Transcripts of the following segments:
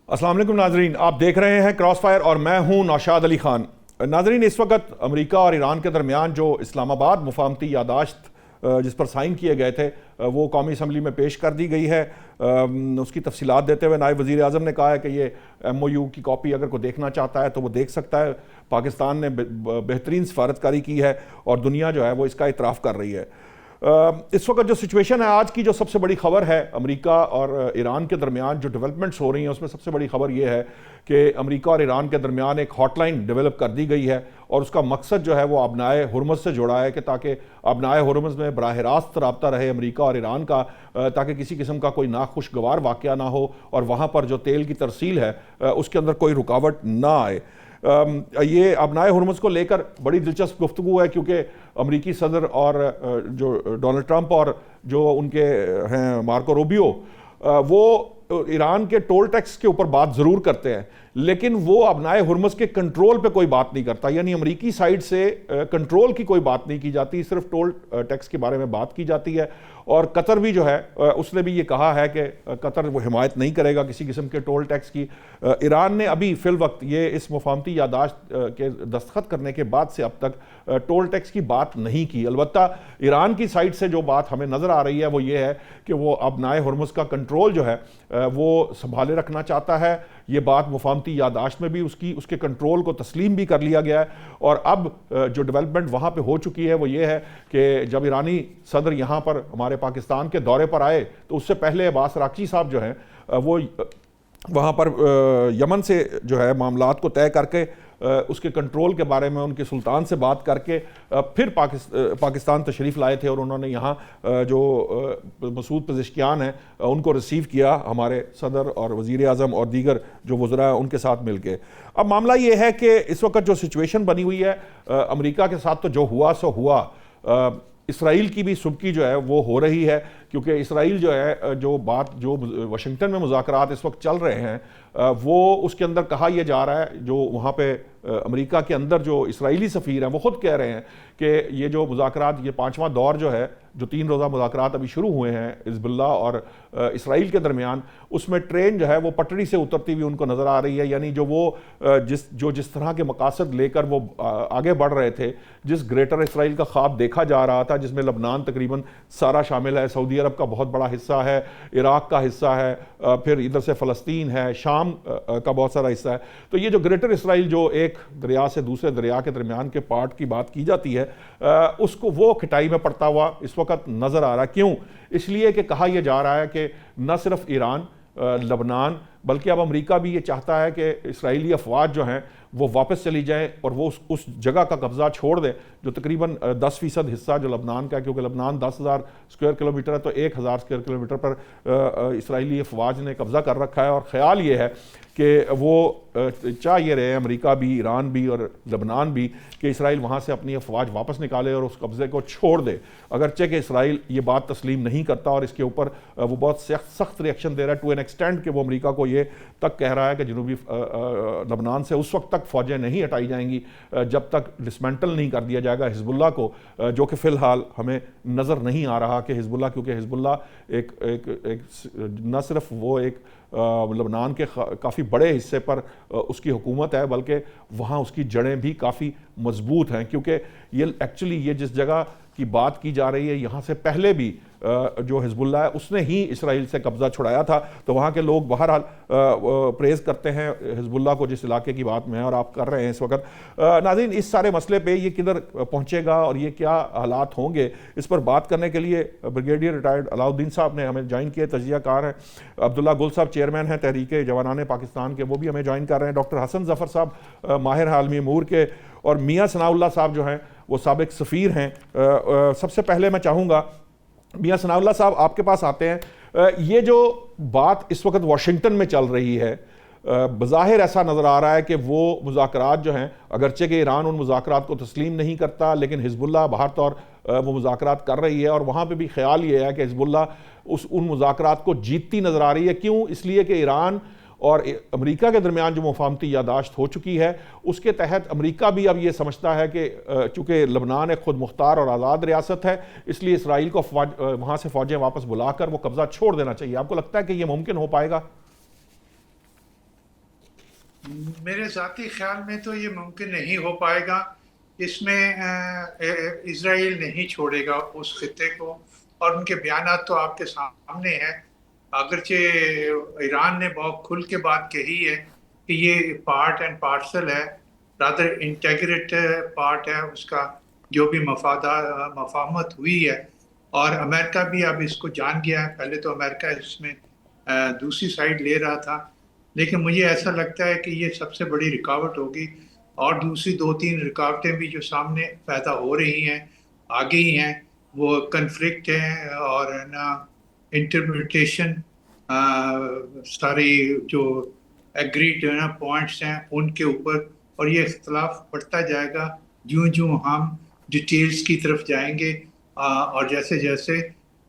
السلام علیکم ناظرین، آپ دیکھ رہے ہیں کراس فائر اور میں ہوں نوشاد علی خان۔ ناظرین، اس وقت امریکہ اور ایران کے درمیان جو اسلام آباد مفاہمتی یادداشت جس پر سائن کیے گئے تھے وہ قومی اسمبلی میں پیش کر دی گئی ہے۔ اس کی تفصیلات دیتے ہوئے نائب وزیر اعظم نے کہا ہے کہ یہ ایم او یو کی کاپی اگر کوئی دیکھنا چاہتا ہے تو وہ دیکھ سکتا ہے۔ پاکستان نے بہترین سفارتکاری کی ہے اور دنیا جو ہے وہ اس کا اعتراف کر رہی ہے۔ اس وقت جو سچویشن ہے، آج کی جو سب سے بڑی خبر ہے امریکہ اور ایران کے درمیان جو ڈیولپمنٹس ہو رہی ہیں، اس میں سب سے بڑی خبر یہ ہے کہ امریکہ اور ایران کے درمیان ایک ہاٹ لائن ڈیولپ کر دی گئی ہے اور اس کا مقصد جو ہے وہ آبنائے ہرمز سے جوڑا ہے کہ تاکہ آبنائے ہرمز میں براہ راست رابطہ رہے امریکہ اور ایران کا، تاکہ کسی قسم کا کوئی ناخوشگوار واقعہ نہ ہو اور وہاں پر جو تیل کی ترسیل ہے اس کے اندر کوئی رکاوٹ نہ آئے۔ یہ آبنائے ہرمز کو لے کر بڑی دلچسپ گفتگو ہے، کیونکہ امریکی صدر اور جو ڈونلڈ ٹرمپ اور جو ان کے ہیں مارکو روبیو، وہ ایران کے ٹول ٹیکس کے اوپر بات ضرور کرتے ہیں، لیکن وہ آبنائے ہرمز کے کنٹرول پہ کوئی بات نہیں کرتا۔ یعنی امریکی سائیڈ سے کنٹرول کی کوئی بات نہیں کی جاتی، صرف ٹول ٹیکس کے بارے میں بات کی جاتی ہے۔ اور قطر بھی جو ہے اس نے بھی یہ کہا ہے کہ قطر وہ حمایت نہیں کرے گا کسی قسم کے ٹول ٹیکس کی۔ ایران نے ابھی فی الوقت یہ اس مفاہمتی یادداشت کے دستخط کرنے کے بعد سے اب تک ٹول ٹیکس کی بات نہیں کی۔ البتہ ایران کی سائڈ سے جو بات ہمیں نظر آ رہی ہے وہ یہ ہے کہ وہ آبنائے ہرمز کا کنٹرول جو ہے وہ سنبھالے رکھنا چاہتا ہے۔ یہ بات مفاہمتی یادداشت میں بھی اس کے کنٹرول کو تسلیم بھی کر لیا گیا ہے۔ اور اب جو ڈیولپمنٹ وہاں پہ ہو چکی ہے وہ یہ ہے کہ جب ایرانی صدر یہاں پر ہمارے پاکستان کے دورے پر آئے تو اس سے پہلے عباس راکچی صاحب جو ہیں وہ وہاں پر یمن سے جو ہے معاملات کو طے کر کے اس کے کنٹرول کے بارے میں ان کے سلطان سے بات کر کے پھر پاکستان تشریف لائے تھے، اور انہوں نے یہاں جو مسعود پزشکیان ہیں ان کو ریسیو کیا، ہمارے صدر اور وزیر اعظم اور دیگر جو وزراء ہیں ان کے ساتھ مل کے۔ اب معاملہ یہ ہے کہ اس وقت جو سچویشن بنی ہوئی ہے امریکہ کے ساتھ، تو جو ہوا سو ہوا۔ اسرائیل کی بھی سبکی جو ہے وہ ہو رہی ہے، کیونکہ اسرائیل جو ہے جو واشنگٹن میں مذاکرات اس وقت چل رہے ہیں وہ اس کے اندر کہا یہ جا رہا ہے، جو وہاں پہ امریکہ کے اندر جو اسرائیلی سفیر ہیں وہ خود کہہ رہے ہیں کہ یہ جو مذاکرات، یہ 5واں دور جو ہے، جو 3 روزہ مذاکرات ابھی شروع ہوئے ہیں حزب اللہ اور اسرائیل کے درمیان، اس میں ٹرین جو ہے وہ پٹڑی سے اترتی ہوئی ان کو نظر آ رہی ہے۔ یعنی جس طرح کے مقاصد لے کر وہ آگے بڑھ رہے تھے، جس گریٹر اسرائیل کا خواب دیکھا جا رہا تھا، جس میں لبنان تقریباً سارا شامل ہے، سعودی عرب کا بہت بڑا حصہ ہے، عراق کا حصہ ہے، پھر ادھر سے فلسطین ہے، شام کا بہت سارا حصہ ہے، تو یہ جو گریٹر اسرائیل جو ایک دریا سے دوسرے دریا کے درمیان کے پارٹ کی بات کی جاتی ہے، اس کو وہ کھٹائی میں پڑتا ہوا اس وقت نظر آ رہا ہے۔ کیوں؟ اس لیے کہ کہا یہ جا رہا ہے کہ نہ صرف ایران، لبنان، بلکہ اب امریکہ بھی یہ چاہتا ہے کہ اسرائیلی افواج جو ہیں وہ واپس چلی جائیں اور وہ اس جگہ کا قبضہ چھوڑ دیں جو تقریباً 10% حصہ جو لبنان کا ہے، کیونکہ لبنان 10,000 اسکوائر کلومیٹر ہے، تو 1,000 اسکوائر کلومیٹر پر اسرائیلی افواج نے قبضہ کر رکھا ہے۔ اور خیال یہ ہے کہ وہ چاہ یہ رہے امریکہ بھی، ایران بھی اور لبنان بھی، کہ اسرائیل وہاں سے اپنی افواج واپس نکالے اور اس قبضے کو چھوڑ دے، اگرچہ کہ اسرائیل یہ بات تسلیم نہیں کرتا اور اس کے اوپر وہ بہت سخت ریئیکشن دے رہا ہے، ٹو این ایکسٹینڈ کہ وہ امریکہ کو یہ تک کہہ رہا ہے کہ جنوبی لبنان سے اس وقت تک فوجیں نہیں ہٹائی جائیں گی جب تک ڈسمنٹل نہیں کر دیا جائے گا حزب اللہ کو، جو کہ فی الحال ہمیں نظر نہیں آ رہا کہ حزب اللہ، کیونکہ حزب اللہ ایک نہ صرف وہ ایک لبنان کے کافی بڑے حصے پر اس کی حکومت ہے، بلکہ وہاں اس کی جڑیں بھی کافی مضبوط ہیں، کیونکہ یہ جس جگہ کی بات کی جا رہی ہے، یہاں سے پہلے بھی جو حزب اللہ ہے اس نے ہی اسرائیل سے قبضہ چھڑایا تھا، تو وہاں کے لوگ بہرحال پریز کرتے ہیں حزب اللہ کو جس علاقے کی بات میں اور آپ کر رہے ہیں اس وقت۔ ناظرین، اس سارے مسئلے پہ یہ کدھر پہنچے گا اور یہ کیا حالات ہوں گے، اس پر بات کرنے کے لیے بریگیڈیئر ریٹائرڈ علاؤالدین صاحب نے ہمیں جوائن کیے، تجزیہ کار ہیں۔ عبداللہ گل صاحب چیئرمین ہیں تحریک جوانان پاکستان کے، وہ بھی ہمیں جوائن کر رہے ہیں۔ ڈاکٹر حسن ظفر صاحب ماہر عالمی امور کے، اور میاں ثناء اللہ صاحب جو ہیں وہ سابق سفیر ہیں۔ سب سے پہلے میں چاہوں گا میاں ثناء اللہ صاحب آپ کے پاس آتے ہیں۔ یہ جو بات اس وقت واشنگٹن میں چل رہی ہے، بظاہر ایسا نظر آ رہا ہے کہ وہ مذاکرات جو ہیں، اگرچہ کہ ایران ان مذاکرات کو تسلیم نہیں کرتا، لیکن حزب اللہ باہر طور وہ مذاکرات کر رہی ہے، اور وہاں پہ بھی خیال یہ ہے کہ حزب اللہ ان مذاکرات کو جیتتی نظر آ رہی ہے۔ کیوں؟ اس لیے کہ ایران اور امریکہ کے درمیان جو مفاہمتی یادداشت ہو چکی ہے اس کے تحت امریکہ بھی اب یہ سمجھتا ہے کہ چونکہ لبنان ایک خود مختار اور آزاد ریاست ہے، اس لیے اسرائیل کو وہاں سے فوجیں واپس بلا کر وہ قبضہ چھوڑ دینا چاہیے۔ آپ کو لگتا ہے کہ یہ ممکن ہو پائے گا؟ میرے ذاتی خیال میں تو یہ ممکن نہیں ہو پائے گا. اس میں اسرائیل نہیں چھوڑے گا اس خطے کو، اور ان کے بیانات تو آپ کے سامنے ہیں. اگرچہ ایران نے بہت کھل کے بات کہی ہے کہ یہ پارٹ اینڈ پارسل ہے، رادر انٹیگریٹ پارٹ ہے اس کا، جو بھی مفاہمت ہوئی ہے. اور امریکہ بھی اب اس کو جان گیا ہے. پہلے تو امریکہ اس میں دوسری سائڈ لے رہا تھا، لیکن مجھے ایسا لگتا ہے کہ یہ سب سے بڑی رکاوٹ ہوگی. اور دوسری 2-3 رکاوٹیں بھی جو سامنے پیدا ہو رہی ہیں، آگے ہی ہیں، وہ کنفلکٹ ہیں اور نا انٹرپریٹیشن، ساری جو ایگریڈ نا پوائنٹس ہیں ان کے اوپر. اور یہ اختلاف بڑھتا جائے گا جوں جوں ہم ڈیٹیلز کی طرف جائیں گے. اور جیسے جیسے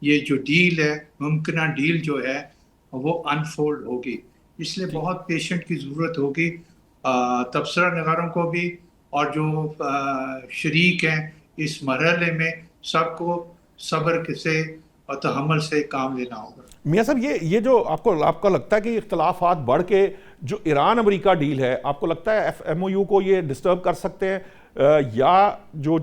یہ جو ڈیل ہے، ممکنہ ڈیل جو ہے وہ انفولڈ ہوگی. اس لیے بہت پیشنٹ کی ضرورت ہوگی، تبصرہ نگاروں کو بھی اور جو شریک ہیں اس مرحلے میں، سب کو صبر سے اور تحمل سے کام لینا ہوگا. میاں صاحب، یہ جو آپ کو لگتا ہے کہ اختلافات بڑھ کے جو ایران امریکہ ڈیل ہے، آپ کو لگتا ہے ایف ایم او یو کو یہ ڈسٹرب کر سکتے ہیں، یا جو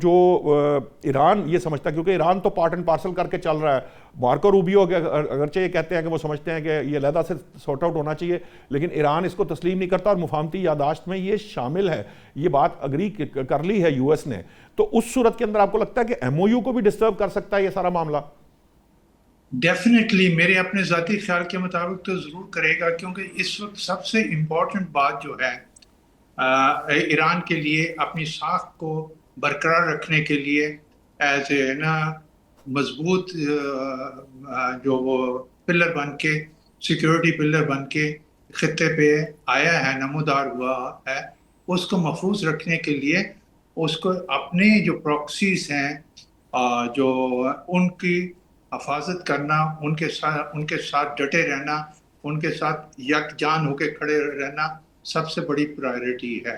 ایران یہ سمجھتا ہے، کیونکہ ایران تو پارٹ اینڈ پارسل کر کے چل رہا ہے. مارکو روبیو اگرچہ یہ کہتے ہیں کہ وہ سمجھتے ہیں کہ یہ علیحدہ سے سارٹ آؤٹ ہونا چاہیے، لیکن ایران اس کو تسلیم نہیں کرتا، اور مفاہمتی یادداشت میں یہ شامل ہے، یہ بات اگری کر لی ہے یو ایس نے. تو اس صورت کے اندر آپ کو لگتا ہے کہ ایم او یو کو بھی ڈسٹرب کر سکتا ہے یہ سارا معاملہ؟ ڈیفینیٹلی میرے اپنے ذاتی خیال کے مطابق تو ضرور کرے گا، کیونکہ اس وقت سب سے امپورٹنٹ بات جو ہے ایران کے لیے اپنی ساکھ کو برقرار رکھنے کے لیے، ایز اے نا مضبوط جو وہ پلر بن کے، سیکیورٹی پلر بن کے خطے پہ آیا ہے، نمودار ہوا ہے، اس کو محفوظ رکھنے کے لیے اس کو اپنے جو پراکسیز ہیں جو ان کی حفاظت کرنا، ان کے ساتھ ڈٹے رہنا، ان کے ساتھ یکجان ہو کے کھڑے رہنا سب سے بڑی پرائیورٹی ہے.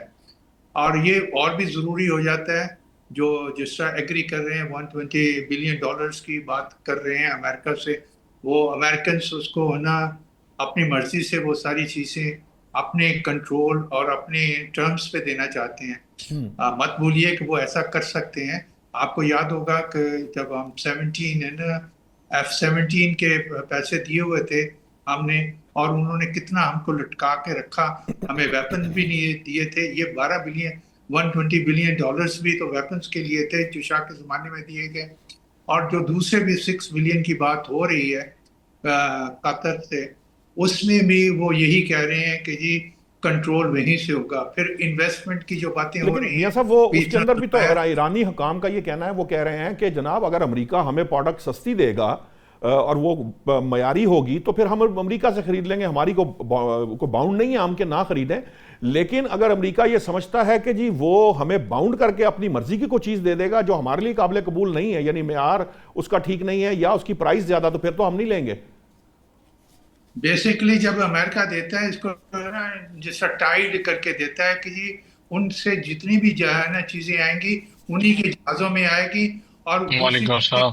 اور یہ اور بھی ضروری ہو جاتا ہے جو جس طرح ایگری کر رہے ہیں $120 بلین کی بات کر رہے ہیں امریکہ سے، وہ امریکنس اس کو نا اپنی مرضی سے وہ ساری چیزیں اپنے کنٹرول اور اپنے ٹرمز پہ دینا چاہتے ہیں. مت بھولیے کہ وہ ایسا کر سکتے ہیں. آپ کو یاد ہوگا کہ جب ہم 17 F-17 کے پیسے دیے ہوئے تھے ہم نے، اور انہوں نے کتنا ہم کو لٹکا کے رکھا، ہمیں ویپنز بھی نہیں دیے تھے. یہ $120 بلین بھی تو ویپنز کے لیے تھے جو شاہ کے زمانے میں دیے گئے. اور جو دوسرے بھی 6 بلین کی بات ہو رہی ہے قطر سے، اس میں بھی وہ یہی کہہ رہے ہیں کہ جی کنٹرول وہیں سے ہوگا. پھر انویسٹمنٹ کی جو باتیں ہو لیکن رہی میاں ہیں، صاحب، وہ اس کے اندر بھی تو ایرانی حکام کا یہ کہنا ہے، وہ کہہ رہے ہیں کہ جناب اگر امریکہ ہمیں پروڈکٹ سستی دے گا اور وہ معیاری ہوگی تو پھر ہم امریکہ سے خرید لیں گے، ہماری کو باؤنڈ نہیں ہے ہم کہ نہ خریدیں. لیکن اگر امریکہ یہ سمجھتا ہے کہ جی وہ ہمیں باؤنڈ کر کے اپنی مرضی کی کوئی چیز دے دے گا جو ہمارے لیے قابل قبول نہیں ہے، یعنی معیار اس کا ٹھیک نہیں ہے یا اس کی پرائس زیادہ، تو پھر تو ہم نہیں لیں گے. بیسیکلی جب امریکہ دیتا ہے اس کو جیسا ٹائیڈ کر کے دیتا ہے کہ جی ان سے جتنی بھی نا چیزیں آئیں گی انہی کے جہازوں میں آئے گی. اور دوسری وعلیکم السلام.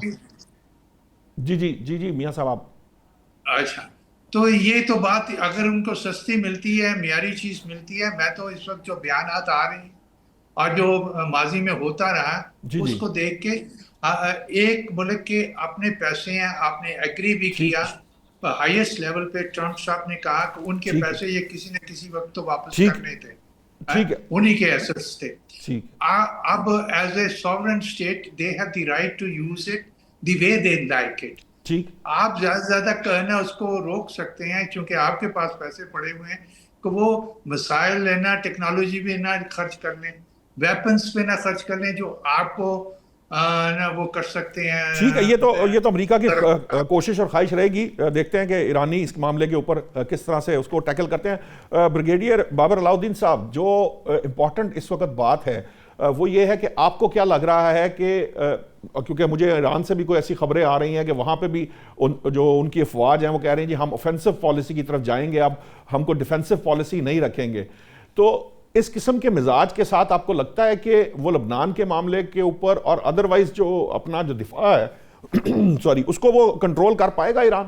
جی جی جی جی میاں صاحب آپ. اچھا، تو یہ تو بات اگر ان کو سستی ملتی ہے، معیاری چیز ملتی ہے، میں تو اس وقت جو بیانات آ رہے ہیں اور جو ماضی میں ہوتا رہا جی اس جی کو دیکھ کے ایک ملک کے اپنے پیسے ہیں، آپ نے ایگری بھی ٹھیک کیا ہائیسٹ لیول پہ. ٹرمپ صاحب نے کہا کہ ان کے ٹھیک پیسے یہ کسی نہ کسی وقت تو واپس ٹھیک کرنے تھے، ٹھیک ہے انہی کے ایسٹس تھے. ٹھیک. اب as a sovereign state they have the right to use it the way they like it. ٹھیک. آپ زیادہ سے زیادہ کہنا اس کو روک سکتے ہیں کیونکہ آپ کے پاس پیسے پڑے ہوئے ہیں کہ وہ مسائل لینا، ٹیکنالوجی پہ نہ خرچ کر لیں، ویپنز پہ نہ خرچ کر لیں جو آپ کو نہ وہ کر سکتے ہیں. ٹھیک ہے، یہ تو امریکہ کی کوشش اور خواہش رہے گی. دیکھتے ہیں کہ ایرانی اس معاملے کے اوپر کس طرح سے اس کو ٹیکل کرتے ہیں. بریگیڈیئر بابر علاؤدین صاحب، جو امپورٹنٹ اس وقت بات ہے وہ یہ ہے کہ آپ کو کیا لگ رہا ہے کہ کیونکہ مجھے ایران سے بھی کوئی ایسی خبریں آ رہی ہیں کہ وہاں پہ بھی جو ان کی افواج ہیں وہ کہہ رہے ہیں جی ہم اوفینسو پالیسی کی طرف جائیں گے، اب ہم کو ڈیفینسو پالیسی نہیں رکھیں گے. تو اس قسم کے مزاج کے ساتھ آپ کو لگتا ہے کہ وہ لبنان کے معاملے کے اوپر اور ادروائز جو اپنا جو دفاع ہے سوری اس کو وہ کنٹرول کر پائے گا ایران؟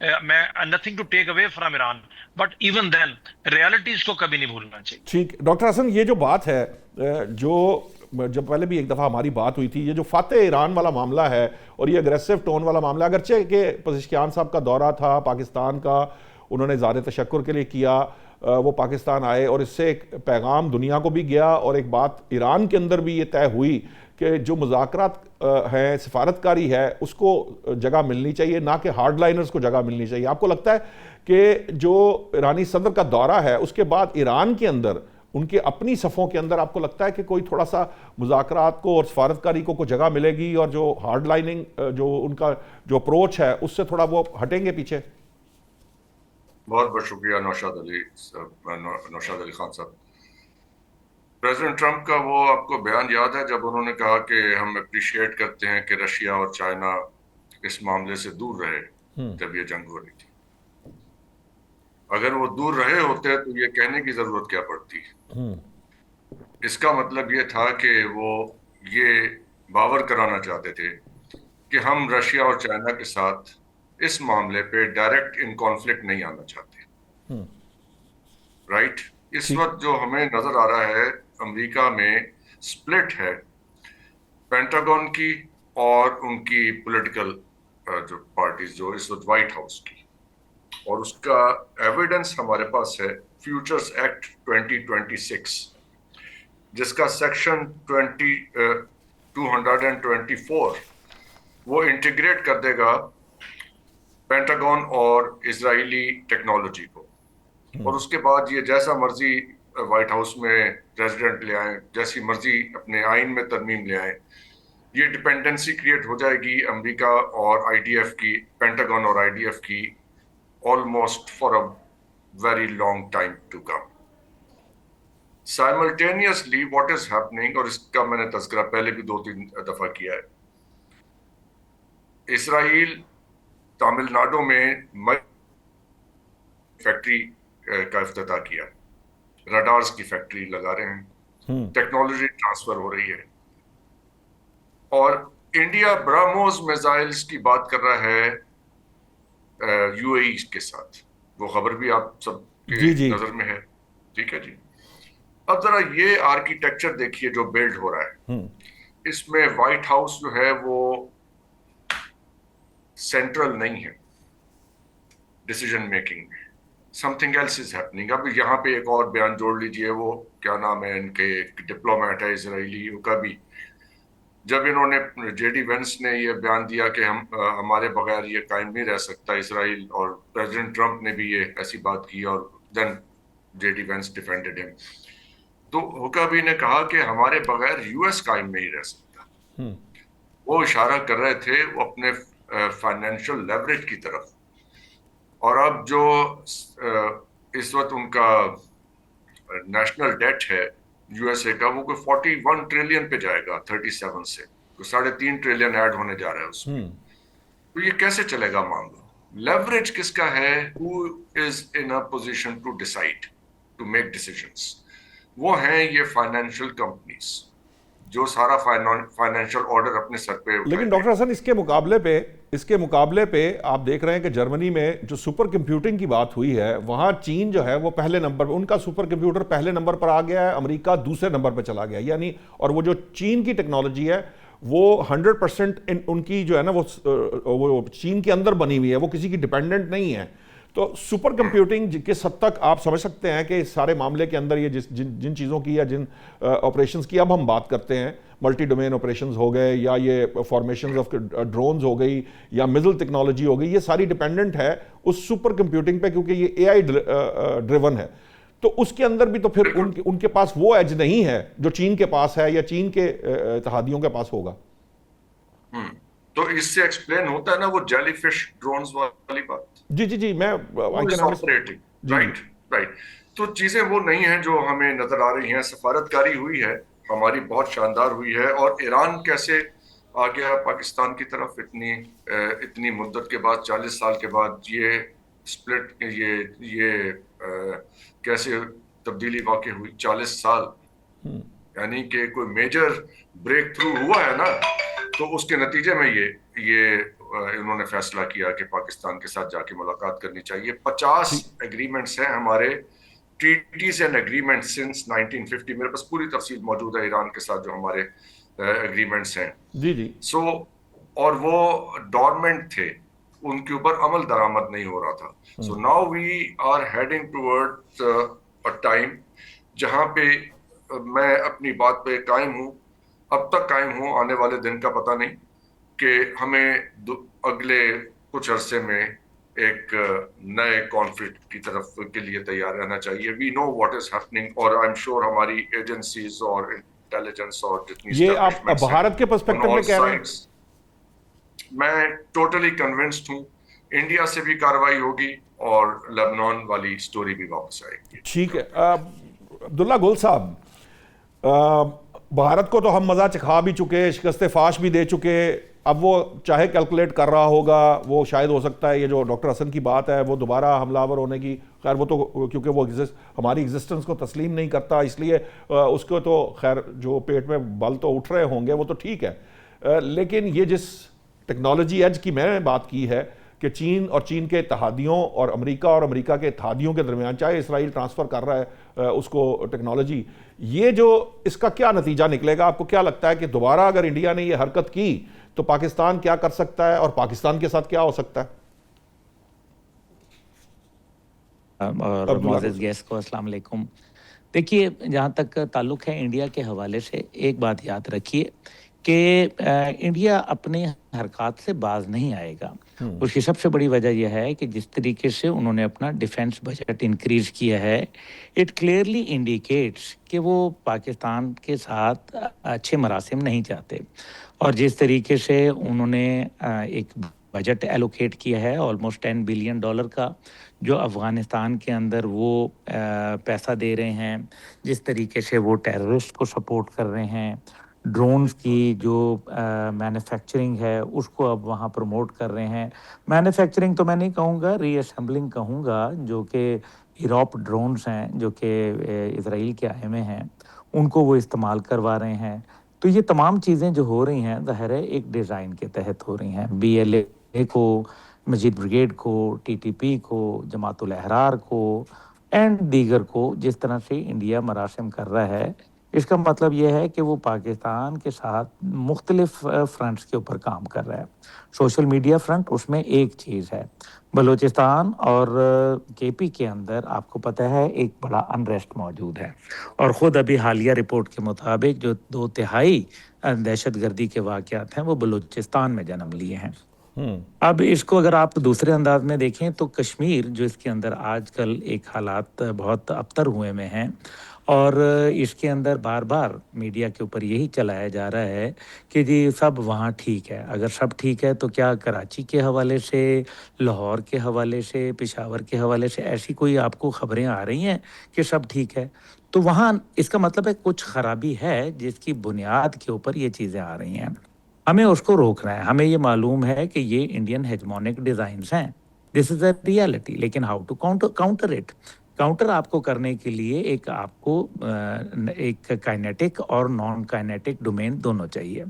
میں nothing to take away from Iran, but even then realities کو کبھی نہیں بھولنا چاہیے. ٹھیک ڈاکٹر حسن، یہ جو بات ہے جو جب پہلے بھی ایک دفعہ ہماری بات ہوئی تھی، یہ جو فاتح ایران والا معاملہ ہے اور یہ اگریسو ٹون والا معاملہ، اگرچہ کہ پزشکیان صاحب کا دورہ تھا پاکستان کا، انہوں نے اظہار تشکر کے لیے کیا، وہ پاکستان آئے اور اس سے ایک پیغام دنیا کو بھی گیا اور ایک بات ایران کے اندر بھی یہ طے ہوئی کہ جو مذاکرات ہیں، سفارتکاری ہے، اس کو جگہ ملنی چاہیے، نہ کہ ہارڈ لائنرز کو جگہ ملنی چاہیے. آپ کو لگتا ہے کہ جو ایرانی صدر کا دورہ ہے اس کے بعد ایران کے اندر، ان کے اپنی صفوں کے اندر، آپ کو لگتا ہے کہ کوئی تھوڑا سا مذاکرات کو اور سفارتکاری کو جگہ ملے گی اور جو ہارڈ لائننگ جو ان کا جو اپروچ ہے اس سے تھوڑا وہ ہٹیں گے پیچھے؟ بہت بہت شکریہ نوشاد علی خان صاحب. پریزیڈنٹ ٹرمپ کا وہ آپ کو بیان یاد ہے جب انہوں نے کہا کہ ہم اپریشیٹ کرتے ہیں کہ رشیا اور چائنا اس معاملے سے دور رہے جب یہ جنگ ہو رہی تھی. اگر وہ دور رہے ہوتے تو یہ کہنے کی ضرورت کیا پڑتی. اس کا مطلب یہ تھا کہ وہ یہ باور کرانا چاہتے تھے کہ ہم رشیا اور چائنا کے ساتھ اس معاملے پہ ڈائریکٹ ان کانفلکٹ نہیں آنا چاہتے. رائٹ. اس وقت جو ہمیں نظر آ رہا ہے امریکہ میں سپلٹ ہے پینٹاگون کی اور ان کی پولیٹیکل جو پارٹیز جو اس وقت وائٹ ہاؤس کی، اور اس کا ایویڈنس ہمارے پاس ہے فیوچرز ایکٹ 2026 جس کا سیکشن 224 وہ انٹیگریٹ کر دے گا پینٹاگون اور اسرائیلی ٹیکنالوجی کو. اور اس کے بعد یہ جیسا مرضی وائٹ ہاؤس میں پریزیڈنٹ لے آئیں، جیسی مرضی اپنے آئین میں ترمیم لے آئیں، یہ ڈپینڈنسی کریٹ ہو جائے گی امریکہ اور آئی ڈی ایف کی، پینٹاگون اور آئی ڈی ایف کی، almost for a very long time to come. Simultaneously what is happening، اور اس کا میں نے تذکرہ پہلے بھی 2-3 دفعہ کیا ہے، اسرائیل تامل ناڈو میں فیکٹری کا افتتاح کیا، رڈارز کی فیکٹری لگا رہے ہیں، ٹیکنالوجی ٹرانسفر ہو رہی ہے، اور انڈیا براموز میزائلز کی بات کر رہا ہے یو اے ای کے ساتھ. وہ خبر بھی آپ سب کی نظر میں ہے. ٹھیک ہے جی. اب ذرا یہ آرکیٹیکچر دیکھیے جو بلڈ ہو رہا ہے. اس میں وائٹ ہاؤس جو ہے وہ سینٹرل نہیں ہے ڈیسیجن میکنگ میں. Something else is happening. اب یہاں پہ ایک اور بیان جوڑ لیجئے، وہ کیا نام ہے ان کے ڈپلومیٹ ہے اسرائیلی کا بھی، جب انہوں نے جے ڈی وینس نے یہ بیان دیا کہ ہمارے بغیر یہ قائم نہیں رہ سکتا اسرائیل، اور پریزیڈنٹ ٹرمپ نے بھی یہ ایسی بات کی، اور دین جے ڈی وینس ڈیفینڈڈ ہم. تو حکابی نے کہا کہ ہمارے بغیر یو ایس قائم نہیں رہ سکتا. وہ اشارہ کر رہے تھے وہ اپنے فائنینشیل لیوریج کی طرف. اور اب جو اس وقت ان کا نیشنل ڈیٹ ہے یو ایس اے کا، وہ کوئی 41 ٹریلین پہ جائے گا 37 سے، تو 3.5 ٹریلین ایڈ ہونے جا رہا ہے اس میں. تو یہ کیسے چلے گا معاملہ؟ لیوریج کس کا ہے؟ who is in a position to decide, to make decisions؟ وہ ہیں یہ فائنینشیل کمپنیز جو سارا فائنینشیل آرڈر اپنے سر پہ. لیکن ڈاکٹر حسن اس کے مقابلے پہ آپ دیکھ رہے ہیں کہ جرمنی میں جو سپر کمپیوٹنگ کی بات ہوئی ہے، وہاں چین جو ہے وہ پہلے نمبر پہ، ان کا سپر کمپیوٹر پہلے نمبر پر آ گیا ہے، امریکہ دوسرے نمبر پہ چلا گیا. یعنی اور وہ جو چین کی ٹیکنالوجی ہے وہ 100% ان کی جو ہے نا وہ چین کے اندر بنی ہوئی ہے، وہ کسی کی ڈیپینڈنٹ نہیں ہے. تو سپر کمپیوٹنگ کس حد تک آپ سمجھ سکتے ہیں کہ اس سارے معاملے کے اندر یہ جن چیزوں کی یا جن آپریشنز کی اب ہم بات کرتے ہیں، ملٹی ڈومین آپریشنز ہو گئے یا یہ فارمیشنز آف ڈرونز ہو گئی یا میزل ٹیکنالوجی ہو گئی، یہ ساری ڈیپینڈنٹ ہے اس سپر کمپیوٹنگ پہ، کیونکہ یہ اے آئی ڈریون ہے. تو اس کے اندر بھی تو پھر ان کے پاس وہ ایج نہیں ہے جو چین کے پاس ہے یا چین کے اتحادیوں کے پاس ہوگا. تو اس سے ایکسپلین ہوتا ہے نا وہ جیلی فش ڈرونز والی بات. جی میں رائٹ. تو چیزیں وہ نہیں ہیں جو ہمیں نظر آ رہی ہیں. سفارتکاری ہوئی ہے ہماری، بہت شاندار ہوئی ہے. اور ایران کیسے آ گیا پاکستان کی طرف اتنی مدت کے بعد، 40 سال کے بعد، یہ سپلٹ، یہ کیسے تبدیلی واقع ہوئی 40 سال. یعنی کہ کوئی میجر بریک تھرو ہوا ہے نا، تو اس کے نتیجے میں یہ انہوں نے فیصلہ کیا کہ پاکستان کے ساتھ جا کے ملاقات کرنی چاہیے. 50 ایگریمنٹس ہیں ہمارے, ٹریٹیز اینڈ ایگریمنٹ سنس 1950. میرے پاس پوری تفصیل موجود ہے ایران کے ساتھ جو ہمارے ایگریمنٹس ہیں. جی سو اور وہ ڈورمنٹ تھے, ان کے اوپر عمل درآمد نہیں ہو رہا تھا. So now we are heading toward a time جہاں پہ میں اپنی بات پہ قائم ہوں, اب تک قائم ہوں, آنے والے دن کا پتہ نہیں, کہ ہمیں اگلے کچھ عرصے میں ایک نئے کانفلکٹ کی طرف کے لیے تیار رہنا چاہیے. وی نو واٹ از ہیپننگ, اور آئی ایم شیور ہماری ایجنسیز اور انٹیلیجنس اور جتنی یہ آپ بھارت کے پرسپیکٹو میں کہہ رہے ہیں؟ میں ٹوٹلی کنونسڈ ہوں انڈیا سے بھی کارروائی ہوگی اور لبنان والی سٹوری بھی واپس آئے گی. ٹھیک ہے. عبداللہ گل صاحب, بھارت کو تو ہم مزہ چکھا بھی چکے, شکست فاش بھی دے چکے, اب وہ چاہے کیلکولیٹ کر رہا ہوگا, وہ شاید ہو سکتا ہے یہ جو ڈاکٹر حسن کی بات ہے وہ دوبارہ حملہ آور ہونے کی, خیر وہ تو کیونکہ وہ ہماری ایگزسٹنس کو تسلیم نہیں کرتا, اس لیے اس کو تو خیر جو پیٹ میں بل تو اٹھ رہے ہوں گے وہ تو ٹھیک ہے. لیکن یہ جس ٹیکنالوجی ایج کی میں نے بات کی ہے کہ چین اور چین کے اتحادیوں اور امریکہ کے اتحادیوں کے درمیان, چاہے اسرائیل ٹرانسفر کر رہا ہے اس کو ٹیکنالوجی, یہ جو اس کا کیا نتیجہ نکلے گا؟ آپ کو کیا لگتا ہے کہ دوبارہ اگر انڈیا نے یہ حرکت کی تو پاکستان کیا کر سکتا ہے اور پاکستان کے ساتھ کیا ہو سکتا ہے؟ اور معزز گیسٹ کو السلام علیکم. دیکھیے, جہاں تک تعلق ہے انڈیا کے حوالے سے, ایک بات یاد رکھیے کہ انڈیا اپنے حرکات سے باز نہیں آئے گا. اس کی سب سے بڑی وجہ یہ ہے کہ جس طریقے سے انہوں نے اپنا ڈیفنس بجٹ انکریز کیا ہے, اٹ کلیئرلی انڈیکیٹس کہ وہ پاکستان کے ساتھ اچھے مراسم نہیں چاہتے. اور جس طریقے سے انہوں نے ایک بجٹ ایلوکیٹ کیا ہے آلموسٹ $10 بلین کا, جو افغانستان کے اندر وہ پیسہ دے رہے ہیں, جس طریقے سے وہ ٹیررسٹ کو سپورٹ کر رہے ہیں, ڈرونز کی جو مینوفیکچرنگ ہے اس کو اب وہاں پروموٹ کر رہے ہیں. مینوفیکچرنگ تو میں نہیں کہوں گا, ری اسمبلنگ کہوں گا, جو کہ ایروپ ڈرونز ہیں جو کہ اسرائیل کے آئے ہوئے ہیں, ان کو وہ استعمال کروا رہے ہیں. تو یہ تمام چیزیں جو ہو رہی ہیں ظاہر ہے ایک ڈیزائن کے تحت ہو رہی ہیں. BLA کو, مجید بریگیڈ کو, TTP کو, جماعت الاحرار کو اینڈ دیگر کو جس طرح سے انڈیا مراسم کر رہا ہے, اس کا مطلب یہ ہے کہ وہ پاکستان کے ساتھ مختلف فرنٹس کے اوپر کام کر رہا ہے. سوشل میڈیا فرنٹ اس میں ایک چیز ہے. بلوچستان اور KP کے اندر آپ کو پتہ ہے ایک بڑا انریسٹ موجود ہے, اور خود ابھی حالیہ رپورٹ کے مطابق جو 2/3 دہشت گردی کے واقعات ہیں وہ بلوچستان میں جنم لیے ہیں. اب اس کو اگر آپ دوسرے انداز میں دیکھیں تو کشمیر جو اس کے اندر آج کل ایک حالات بہت ابتر ہوئے میں ہیں, اور اس کے اندر بار بار میڈیا کے اوپر یہی چلایا جا رہا ہے کہ جی سب وہاں ٹھیک ہے. اگر سب ٹھیک ہے تو کیا کراچی کے حوالے سے, لاہور کے حوالے سے, پشاور کے حوالے سے ایسی کوئی آپ کو خبریں آ رہی ہیں کہ سب ٹھیک ہے؟ تو وہاں اس کا مطلب ہے کچھ خرابی ہے جس کی بنیاد کے اوپر یہ چیزیں آ رہی ہیں. ہمیں اس کو روکنا ہے. ہمیں یہ معلوم ہے کہ یہ انڈین ہیجمونک ڈیزائنز ہیں, دس از اے ریالٹی, لیکن how to counter it. Counter آپ کو کرنے کے لیے ایک آپ کو ایک کائنیٹک اور نان کائنیٹک ڈومین دونوں چاہیے.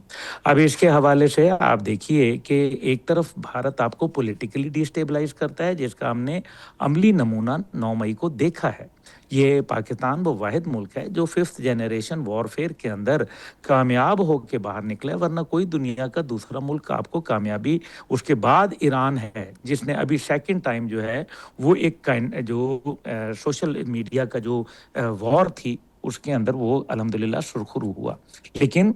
اب اس کے حوالے سے آپ دیکھیے کہ ایک طرف بھارت آپ کو پولیٹیکلی ڈیسٹیبلائز کرتا ہے, جس کا ہم نے عملی نمونہ 9 مئی کو دیکھا ہے. یہ پاکستان وہ واحد ملک ہے جو 5th جنریشن وارفیئر کے اندر کامیاب ہو کے باہر نکلا ہے, ورنہ کوئی دنیا کا دوسرا ملک آپ کو کامیابی, اس کے بعد ایران ہے جس نے ابھی سیکنڈ ٹائم جو ہے وہ ایک جو سوشل میڈیا کا جو وار تھی اس کے اندر وہ الحمدللہ سرخرو ہوا, لیکن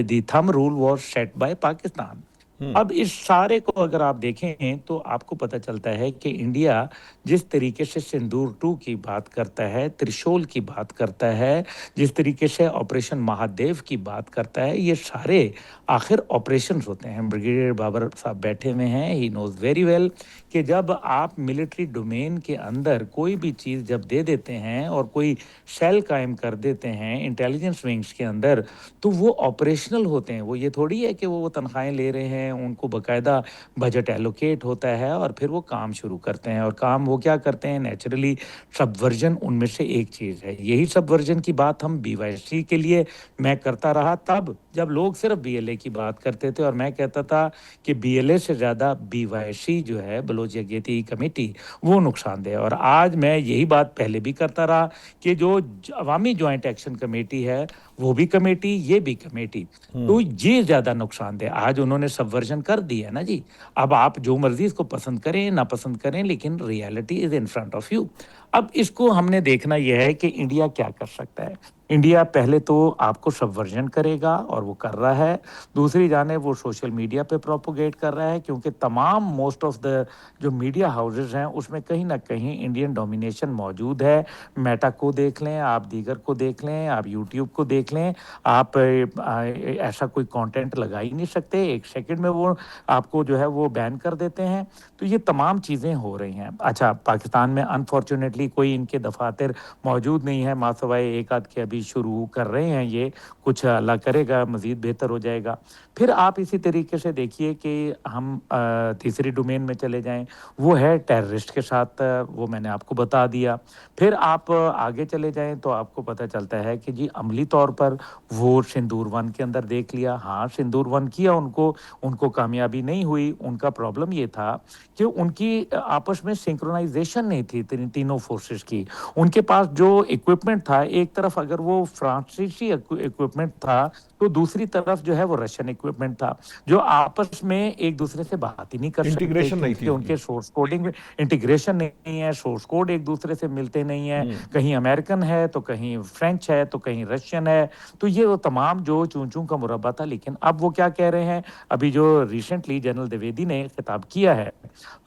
the thumb rule was set by Pakistan. اب اس سارے کو اگر آپ دیکھیں تو آپ کو پتہ چلتا ہے کہ انڈیا جس طریقے سے سندور 2 کی بات کرتا ہے, ترشول کی بات کرتا ہے, جس طریقے سے آپریشن مہادیو کی بات کرتا ہے, یہ سارے آخر آپریشنز ہوتے ہیں. بریگیڈیئر بابر صاحب بیٹھے ہوئے ہیں, ہی نوز ویری ویل کہ جب آپ ملٹری ڈومین کے اندر کوئی بھی چیز جب دے دیتے ہیں اور کوئی سیل قائم کر دیتے ہیں انٹیلیجنس ونگز کے اندر, تو وہ آپریشنل ہوتے ہیں. وہ یہ تھوڑی ہے کہ وہ تنخواہیں لے رہے ہیں ہیں, ان کو باقاعدہ بجٹ ایلوکیٹ ہوتا ہے اور پھر وہ کام شروع کرتے ہیں. اور کام وہ کیا کرتے ہیں؟ نیچرلی سب ورژن ان میں سے ایک چیز ہے. یہی سب ورژن کی بات ہم BYC کے لیے میں کرتا رہا تب جب لوگ صرف BLA کی بات کرتے تھے, اور میں کہتا تھا کہ BLA سے زیادہ BYC جو ہے بلوچ یکجہتی کمیٹی وہ نقصان دہ. اور آج میں یہی بات پہلے بھی کرتا رہا کہ جو عوامی جوائنٹ ایکشن کمیٹی ہے وہ بھی کمیٹی, یہ بھی کمیٹی, تو یہ زیادہ نقصان دہ. آج انہوں نے سب ورژن کر دیا نا جی. اب آپ جو مرضی اس کو پسند کریں نہ پسند کریں, لیکن reality is in front of you. اب اس کو ہم نے دیکھنا یہ ہے کہ انڈیا کیا کر سکتا ہے. انڈیا پہلے تو آپ کو سب ورژن کرے گا, اور وہ کر رہا ہے. دوسری جانب وہ سوشل میڈیا پہ پروپوگیٹ کر رہا ہے, کیونکہ تمام موسٹ آف دا جو میڈیا ہاؤسز ہیں اس میں کہیں نہ کہیں انڈین ڈومینیشن موجود ہے. میٹا کو دیکھ لیں آپ, دیگر کو دیکھ لیں آپ, یوٹیوب کو دیکھ لیں آپ, ایسا کوئی کانٹینٹ لگا ہی نہیں سکتے, ایک سیکنڈ میں وہ آپ کو جو ہے وہ بین کر دیتے ہیں. تو یہ تمام چیزیں ہو رہی ہیں. اچھا, پاکستان میں انفارچونیٹلی کوئی ان کے دفاتر موجود نہیں ہے, ماں سوائے ایک آدھ کے ابھی شروع کر رہے ہیں. یہ کچھ اللہ کرے گا مزید بہتر ہو جائے گا. پھر آپ اسی طریقے سے دیکھیے کہ ہم تیسری ڈومین میں چلے جائیں, وہ ہے ٹیررسٹ کے ساتھ, وہ میں نے آپ کو بتا دیا. پھر آپ آگے چلے جائیں تو آپ کو پتہ چلتا ہے کہ جی عملی طور پر وہ سندور 1 کے اندر دیکھ لیا. ہاں سندور 1 کیا, ان کو کامیابی نہیں ہوئی. ان کا پرابلم یہ تھا کہ ان کی آپس میں سنکرونائزیشن نہیں تھی تینوں فورسز کی. ان کے پاس جو ایکوپمنٹ تھا, ایک طرف اگر وہ فرانسیسی ایکوپمنٹ تھا تو دوسری طرف جو ہے وہ رشین ایکوپمنٹ تھا, جو آپس میں ایک دوسرے سے بات ہی نہیں کر سکتے, انٹیگریشن نہیں تھی. ان کے سورس کوڈنگ میں انٹیگریشن نہیں ہے, سورس کوڈ ایک دوسرے سے ملتے نہیں ہیں. کہیں امریکن ہے تو کہیں فرینچ ہے تو کہیں رشین ہے. تو یہ وہ تمام جو چون چون کا مربع تھا. لیکن اب وہ کیا کہہ رہے ہیں, ابھی جو ریسنٹلی جنرل دیویدی نے خطاب کیا ہے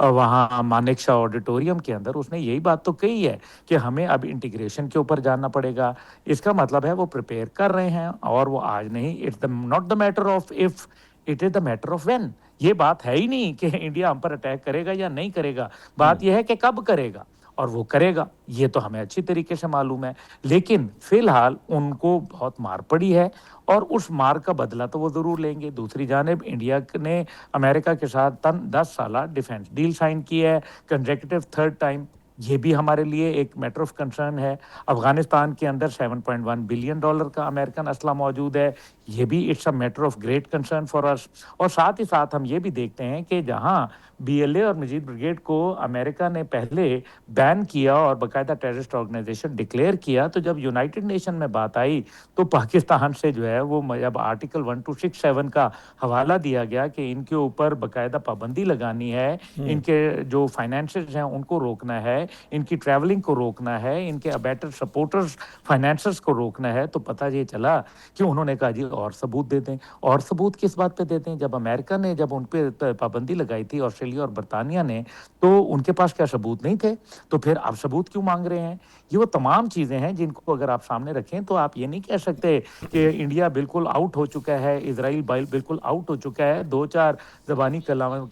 وہاں مانیک شاہ آڈیٹوریم کے اندر, اس نے یہی بات تو کہی ہے کہ ہمیں اب انٹیگریشن کے اوپر جانا پڑے گا. اس کا مطلب ہے وہ پریپیئر کر رہے ہیں, اور وہ آج نہیں. It's not the matter of if, it is the matter of when. یہ بات ہے ہی نہیں کہ انڈیا ہم پر اٹیک کرے گا یا نہیں کرے گا, بات یہ ہے کہ کب کرے گا, اور وہ کرے گا. یہ تو ہمیں اچھی طریقے سے معلوم ہے. لیکن فی الحال ان کو بہت مار پڑی ہے, اور اس مار کا بدلہ تو وہ ضرور لیں گے. دوسری جانب انڈیا نے امریکہ کے ساتھ 10 سالہ ڈیفنس ڈیل سائن کی ہے, کنزیکٹیو تھرڈ ٹائم. یہ بھی ہمارے لیے ایک میٹر آف کنسرن ہے. افغانستان کے اندر $7.1 بلین کا امریکن اسلحہ موجود ہے. یہ بھی it's a matter of great concern for us. اور ساتھ ہی ساتھ ہم یہ بھی دیکھتے ہیں کہ جہاں BLA اور مجید بریگیڈ کو امریکہ نے پہلے بین کیا اور باقاعدہ ٹیررسٹ آرگنائزیشن ڈکلیئر کیا, تو جب یونائٹڈ نیشن میں بات آئی تو پاکستان سے جو ہے وہ جب آرٹیکل 1267 کا حوالہ دیا گیا کہ ان کے اوپر باقاعدہ پابندی لگانی ہے, ان کے جو فائنینسز ہیں ان کو روکنا ہے, ان کی ٹریولنگ کو روکنا ہے, ان کے ابیٹر سپورٹرز فائنینسرز کو روکنا ہے, تو پتہ یہ چلا کہ انہوں نے کہا جی اور ثبوت دے دیں. اور ثبوت کس بات پہ دیتے ہیں؟ جب امریکہ نے جب ان پہ پابندی لگائی تھی, آسٹریلیا اور برطانیہ نے, تو ان کے پاس کیا ثبوت نہیں تھے؟ تو پھر اب ثبوت کیوں مانگ رہے ہیں؟ یہ وہ تمام چیزیں ہیں جن کو اگر آپ سامنے رکھیں تو آپ یہ نہیں کہہ سکتے کہ انڈیا بالکل آؤٹ ہو چکا ہے, اسرائیل بالکل آؤٹ ہو چکا ہے. 2-4 زبانی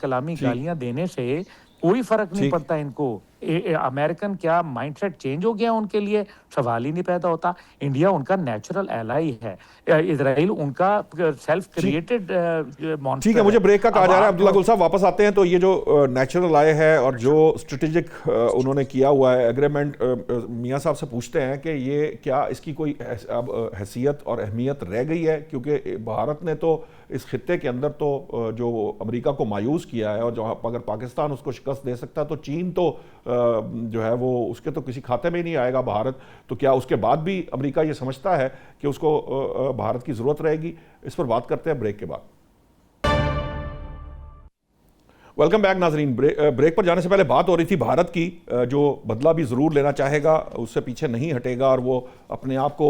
کلامی گالیاں دینے سے کوئی فرق نہیں پڑتا ان کو. امریکن کیا مائنڈ سیٹ چینج ہو گیا ان کے لیے؟ سوال ہی نہیں پیدا ہوتا. انڈیا ان کا نیچرل ایلائی ہے, اسرائیل ان کا سیلف کریٹڈ مانسٹر. ٹھیک ہے, مجھے بریک کا کہا جا رہا ہے. عبداللہ گل صاحب واپس آتے ہیں. تو یہ جو نیچرل آئے ہے اور جو اسٹریٹجک انہوں نے کیا ہوا ہے ایگریمنٹ, میاں صاحب سے پوچھتے ہیں کہ یہ کیا اس کی کوئی حیثیت اور اہمیت رہ گئی ہے؟ کیونکہ بھارت نے تو اس خطے کے اندر تو جو امریکہ کو مایوس کیا ہے, اور جو اگر پاکستان اس کو شکست دے سکتا تو چین تو جو ہے وہ اس کے تو کسی کھاتے میں ہی نہیں آئے گا بھارت. تو کیا اس کے بعد بھی امریکہ یہ سمجھتا ہے کہ اس کو بھارت کی ضرورت رہے گی؟ اس پر بات کرتے ہیں بریک کے بعد. ویلکم بیک ناظرین. بریک پر جانے سے پہلے بات ہو رہی تھی بھارت کی, جو بدلہ بھی ضرور لینا چاہے گا, اس سے پیچھے نہیں ہٹے گا, اور وہ اپنے آپ کو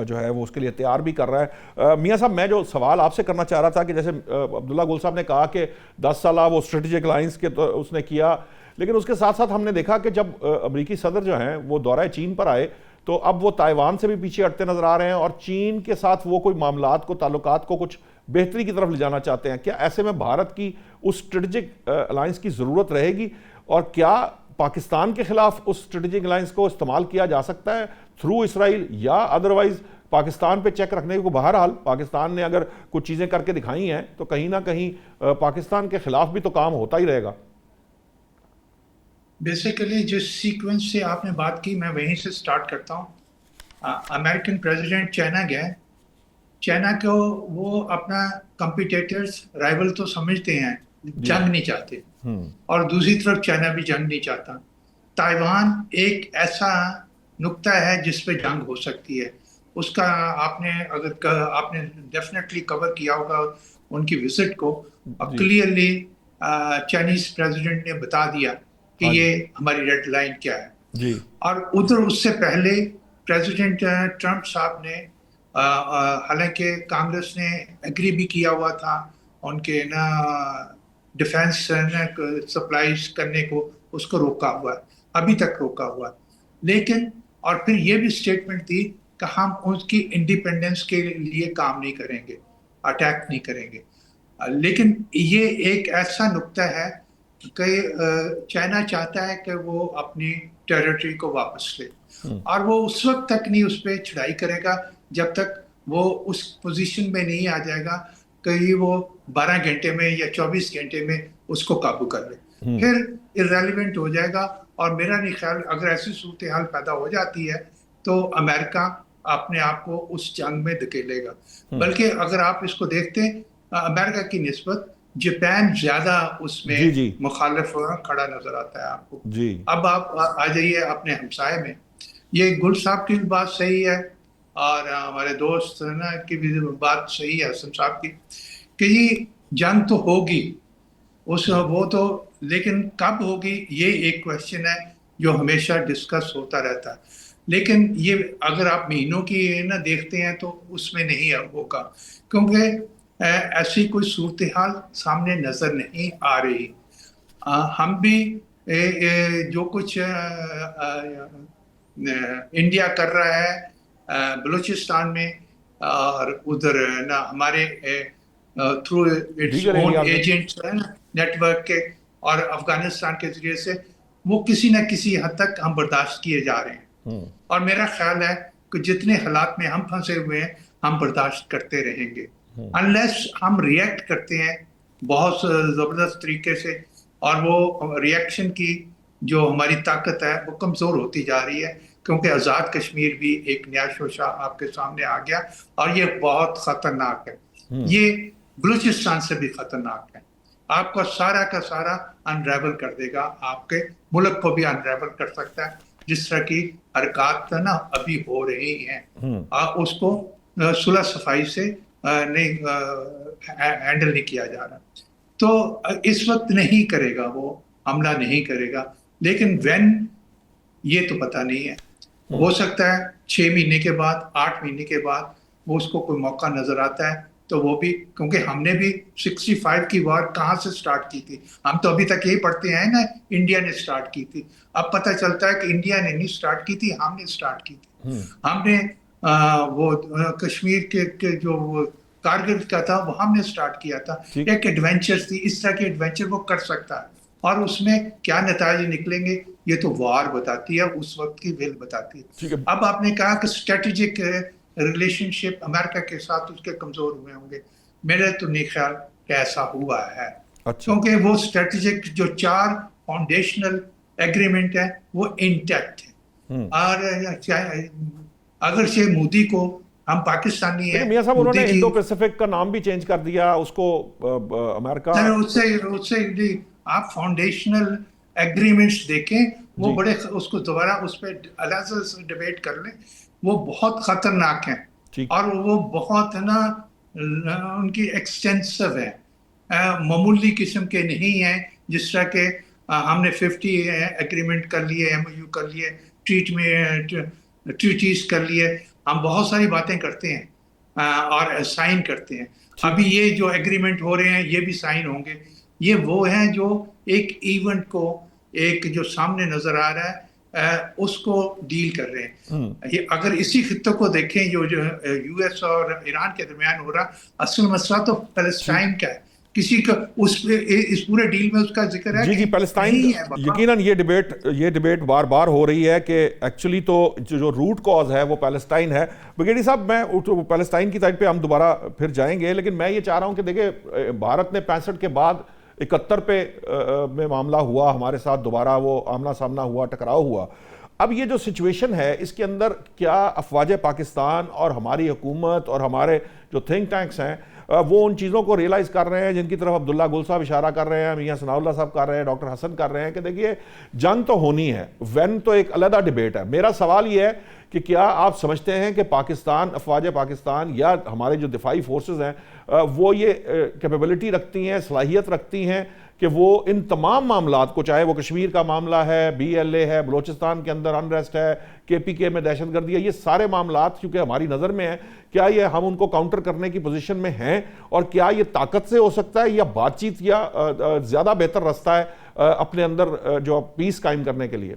جو ہے وہ اس کے لیے تیار بھی کر رہا ہے. میاں صاحب, میں جو سوال آپ سے کرنا چاہ رہا تھا کہ جیسے عبداللہ گل صاحب نے کہا کہ 10 سالہ وہ اسٹریٹجک الائنس کے اس نے کیا, لیکن اس کے ساتھ ساتھ ہم نے دیکھا کہ جب امریکی صدر جو ہیں وہ دورہ چین پر آئے تو اب وہ تائیوان سے بھی پیچھے ہٹتے نظر آ رہے ہیں, اور چین کے ساتھ وہ کوئی معاملات کو, تعلقات کو کچھ بہتری کی طرف لے جانا چاہتے ہیں. کیا ایسے میں بھارت کی اس اسٹریٹجک الائنس کی ضرورت رہے گی, اور کیا پاکستان کے خلاف اس اسٹریٹجک الائنس کو استعمال کیا جا سکتا ہے تھرو اسرائیل, یا ادروائز پاکستان پہ چیک رکھنے کو بہرحال پاکستان نے اگر کچھ چیزیں کر کے دکھائی ہیں تو کہیں نہ کہیں پاکستان کے خلاف بھی تو کام ہوتا ہی رہے گا. بیسیکلی جس سیکوینس سے آپ نے بات کی میں وہیں سے سٹارٹ کرتا ہوں. امریکن پریزیڈنٹ چائنا گئے. چائنا کو وہ اپنا کمپیٹیٹرز رائیول تو سمجھتے ہیں, جنگ نہیں چاہتے, اور دوسری طرف چائنا بھی جنگ نہیں چاہتا. تائیوان ایک ایسا نقطہ ہے جس پہ جنگ ہو سکتی ہے. اس کا آپ نے ڈیفینیٹلی کور کیا ہوگا ان کی وزٹ کو. کلیئرلی چائنیز پریزیڈنٹ نے بتا دیا کہ یہ ہماری ریڈ لائن کیا ہے. اور ادھر اس سے پہلے پریزیڈنٹ ٹرمپ صاحب نے حالانکہ کانگریس نے ایگری بھی کیا ہوا تھا ان کے نا ڈیفینس سپلائیز کرنے کو, اس کو روکا ہوا ہے, ابھی تک روکا ہوا ہے. لیکن اور پھر یہ بھی اسٹیٹمنٹ دی کہ ہم ان کی انڈیپینڈنس کے لیے کام نہیں کریں گے, اٹیک نہیں کریں گے. لیکن یہ ایک ایسا نقطہ ہے کہ چائنا چاہتا ہے کہ وہ اپنی ٹیریٹری کو واپس لے, اور وہ اس وقت تک نہیں اس پہ چڑھائی کرے گا جب تک وہ اس پوزیشن میں نہیں آ جائے گا کہ وہ 12 گھنٹے میں یا 24 گھنٹے میں اس کو قابو کر لے. پھر irrelevant ہو جائے گا. اور میرا نہیں خیال اگر ایسی صورتحال پیدا ہو جاتی ہے تو امریکہ اپنے آپ کو اس جنگ میں دھکیلے گا. بلکہ اگر آپ اس کو دیکھتے ہیں امریکہ کی نسبت جاپان زیادہ اس میں مخالف کھڑا نظر آتا ہے آپ کو. اب آپ آ جائیے اپنے ہمسائے میں. یہ گل صاحب کی بات صحیح ہے اور ہمارے دوست نا کی بھی بات صحیح ہے حسن صاحب کی کہ یہ جنگ تو ہوگی وہ تو, لیکن کب ہوگی یہ ایک کویشچن ہے جو ہمیشہ ڈسکس ہوتا رہتا ہے. لیکن یہ اگر آپ مہینوں کی نا دیکھتے ہیں تو اس میں نہیں ہوگا, کیونکہ ایسی کوئی صورتحال سامنے نظر نہیں آ رہی. ہم بھی جو کچھ انڈیا کر رہا ہے بلوچستان میں اور ادھر نا ہمارے through its own agents network کے اور افغانستان کے ذریعے سے, وہ کسی نہ کسی حد تک ہم برداشت کیے جا رہے ہیں. اور میرا خیال ہے کہ جتنے حالات میں ہم پھنسے ہوئے ہیں ہم برداشت کرتے رہیں گے انلیس ہم ریئیکٹ کرتے ہیں بہت زبردست طریقے سے, اور وہ ریئیکشن کی جو ہماری طاقت ہے وہ کمزور ہوتی جا رہی ہے, کیونکہ آزاد کشمیر بھی ایک نیا شوشہ آپ کے سامنے آ گیا اور یہ بہت خطرناک ہے. یہ بلوچستان سے بھی خطرناک ہے. آپ کو سارا کا سارا انریول کر دے گا, آپ کے ملک کو بھی انریول کر سکتا ہے, جس طرح کی حرکات نا ابھی ہو رہی ہیں. اس کو صلح صفائی سے نہیں ہینڈل نہیں کیا جا رہا. تو اس وقت نہیں کرے گا, وہ حملہ نہیں کرے گا. لیکن وین یہ تو پتہ نہیں ہے, ہو سکتا ہے 6 مہینے کے بعد 8 مہینے کے بعد وہ اس کو کوئی موقع نظر آتا ہے تو وہ بھی, کیونکہ ہم نے بھی 65 کی وار کہاں سے سٹارٹ کی تھی, ہم تو ابھی تک یہی پڑھتے ہیں نا انڈیا نے سٹارٹ کی تھی. اب پتہ چلتا ہے کہ انڈیا نے نہیں سٹارٹ کی تھی, ہم نے سٹارٹ کی تھی. ہم نے وہ کشمیر کے جو کارگل کا تھا وہ ہم نے سٹارٹ کیا تھا. ایک ایڈونچر تھی, اس طرح کے ایڈونچر وہ کر سکتا ہے, اور اس میں کیا نتائج نکلیں گے یہ تو وار بتاتی ہے, اس وقت کی ویل بتاتی ہے. اب آپ نے کہا کہ اسٹریٹجک ریلیشن شپ امریکہ کے ساتھ اس کے کمزور ہوئے ہوں گے. میرے تو نہیں خیال کہ ایسا ہوا ہے, کیونکہ وہ اسٹریٹجک جو 4 فاؤنڈیشنل ایگریمنٹ ہے وہ انٹیکٹ ہے. اور اگرچہ مودی کو ہم پاکستانی ہیں, میاں صاحب انہوں نے انڈو پیسیفک کا نام بھی چینج کر دیا اس کو امریکہ. اس سے آپ فاؤنڈیشنل ایگریمنٹس دیکھیں, وہ بڑے اس کو دوبارہ اس پہ علیحدہ سے ڈیبیٹ کر لیں, وہ بہت خطرناک ہیں اور وہ بہت نا ان کی ایکسٹینسو ہے, معمولی قسم کے نہیں ہیں. جس طرح کہ ہم نے 50 ایگریمنٹ کر لیے, MOU کر لیے, ٹریٹیز کر لیے, ہم بہت ساری باتیں کرتے ہیں اور سائن کرتے ہیں. ابھی یہ جو ایگریمنٹ ہو رہے ہیں یہ بھی سائن ہوں گے. یہ وہ ہیں جو ایک ایونٹ کو, ایک جو سامنے نظر آ رہا ہے اس کو ڈیل کر رہے ہیں. اگر اسی خطے کو دیکھیں جو US اور ایران کے درمیان ہو رہا, اصل مسئلہ تو فلسطین کا ہے کسی کا اس پورے ڈیل میں اس کا ذکر ہے جی پیلسٹائن یقیناً یہ ڈیبیٹ بار بار ہو رہی ہے کہ ایکچولی تو جو روٹ کاز ہے وہ پیلسٹائن ہے. بگیڑی صاحب میں پیلسٹائن کی سائڈ پہ ہم دوبارہ پھر جائیں گے, لیکن میں یہ چاہ رہا ہوں کہ دیکھیں بھارت نے 65 کے بعد 71 پہ میں معاملہ ہوا, ہمارے ساتھ دوبارہ وہ آمنا سامنا ہوا, ٹکراؤ ہوا. اب یہ جو سچویشن ہے اس کے اندر کیا افواج پاکستان اور ہماری حکومت اور ہمارے جو تھنک ٹینکس ہیں وہ ان چیزوں کو ریئلائز کر رہے ہیں جن کی طرف عبداللہ گل صاحب اشارہ کر رہے ہیں, میاں ثناء اللہ صاحب کر رہے ہیں, ڈاکٹر حسن کر رہے ہیں کہ دیکھیے جنگ تو ہونی ہے, وین تو ایک علیحدہ ڈیبیٹ ہے. میرا سوال یہ ہے کہ کیا آپ سمجھتے ہیں کہ پاکستان, افواج پاکستان یا ہمارے جو دفاعی فورسز ہیں وہ یہ کیپیبلٹی رکھتی ہیں, صلاحیت رکھتی ہیں کہ وہ ان تمام معاملات کو, چاہے وہ کشمیر کا معاملہ ہے, BLA ہے, بلوچستان کے اندر انریسٹ ہے, KPK میں دہشت گردی ہے, یہ سارے معاملات کیونکہ ہماری نظر میں ہیں, کیا یہ ہم ان کو کاؤنٹر کرنے کی پوزیشن میں ہیں, اور کیا یہ طاقت سے ہو سکتا ہے یا بات چیت یا زیادہ بہتر راستہ ہے اپنے اندر جو پیس قائم کرنے کے لیے؟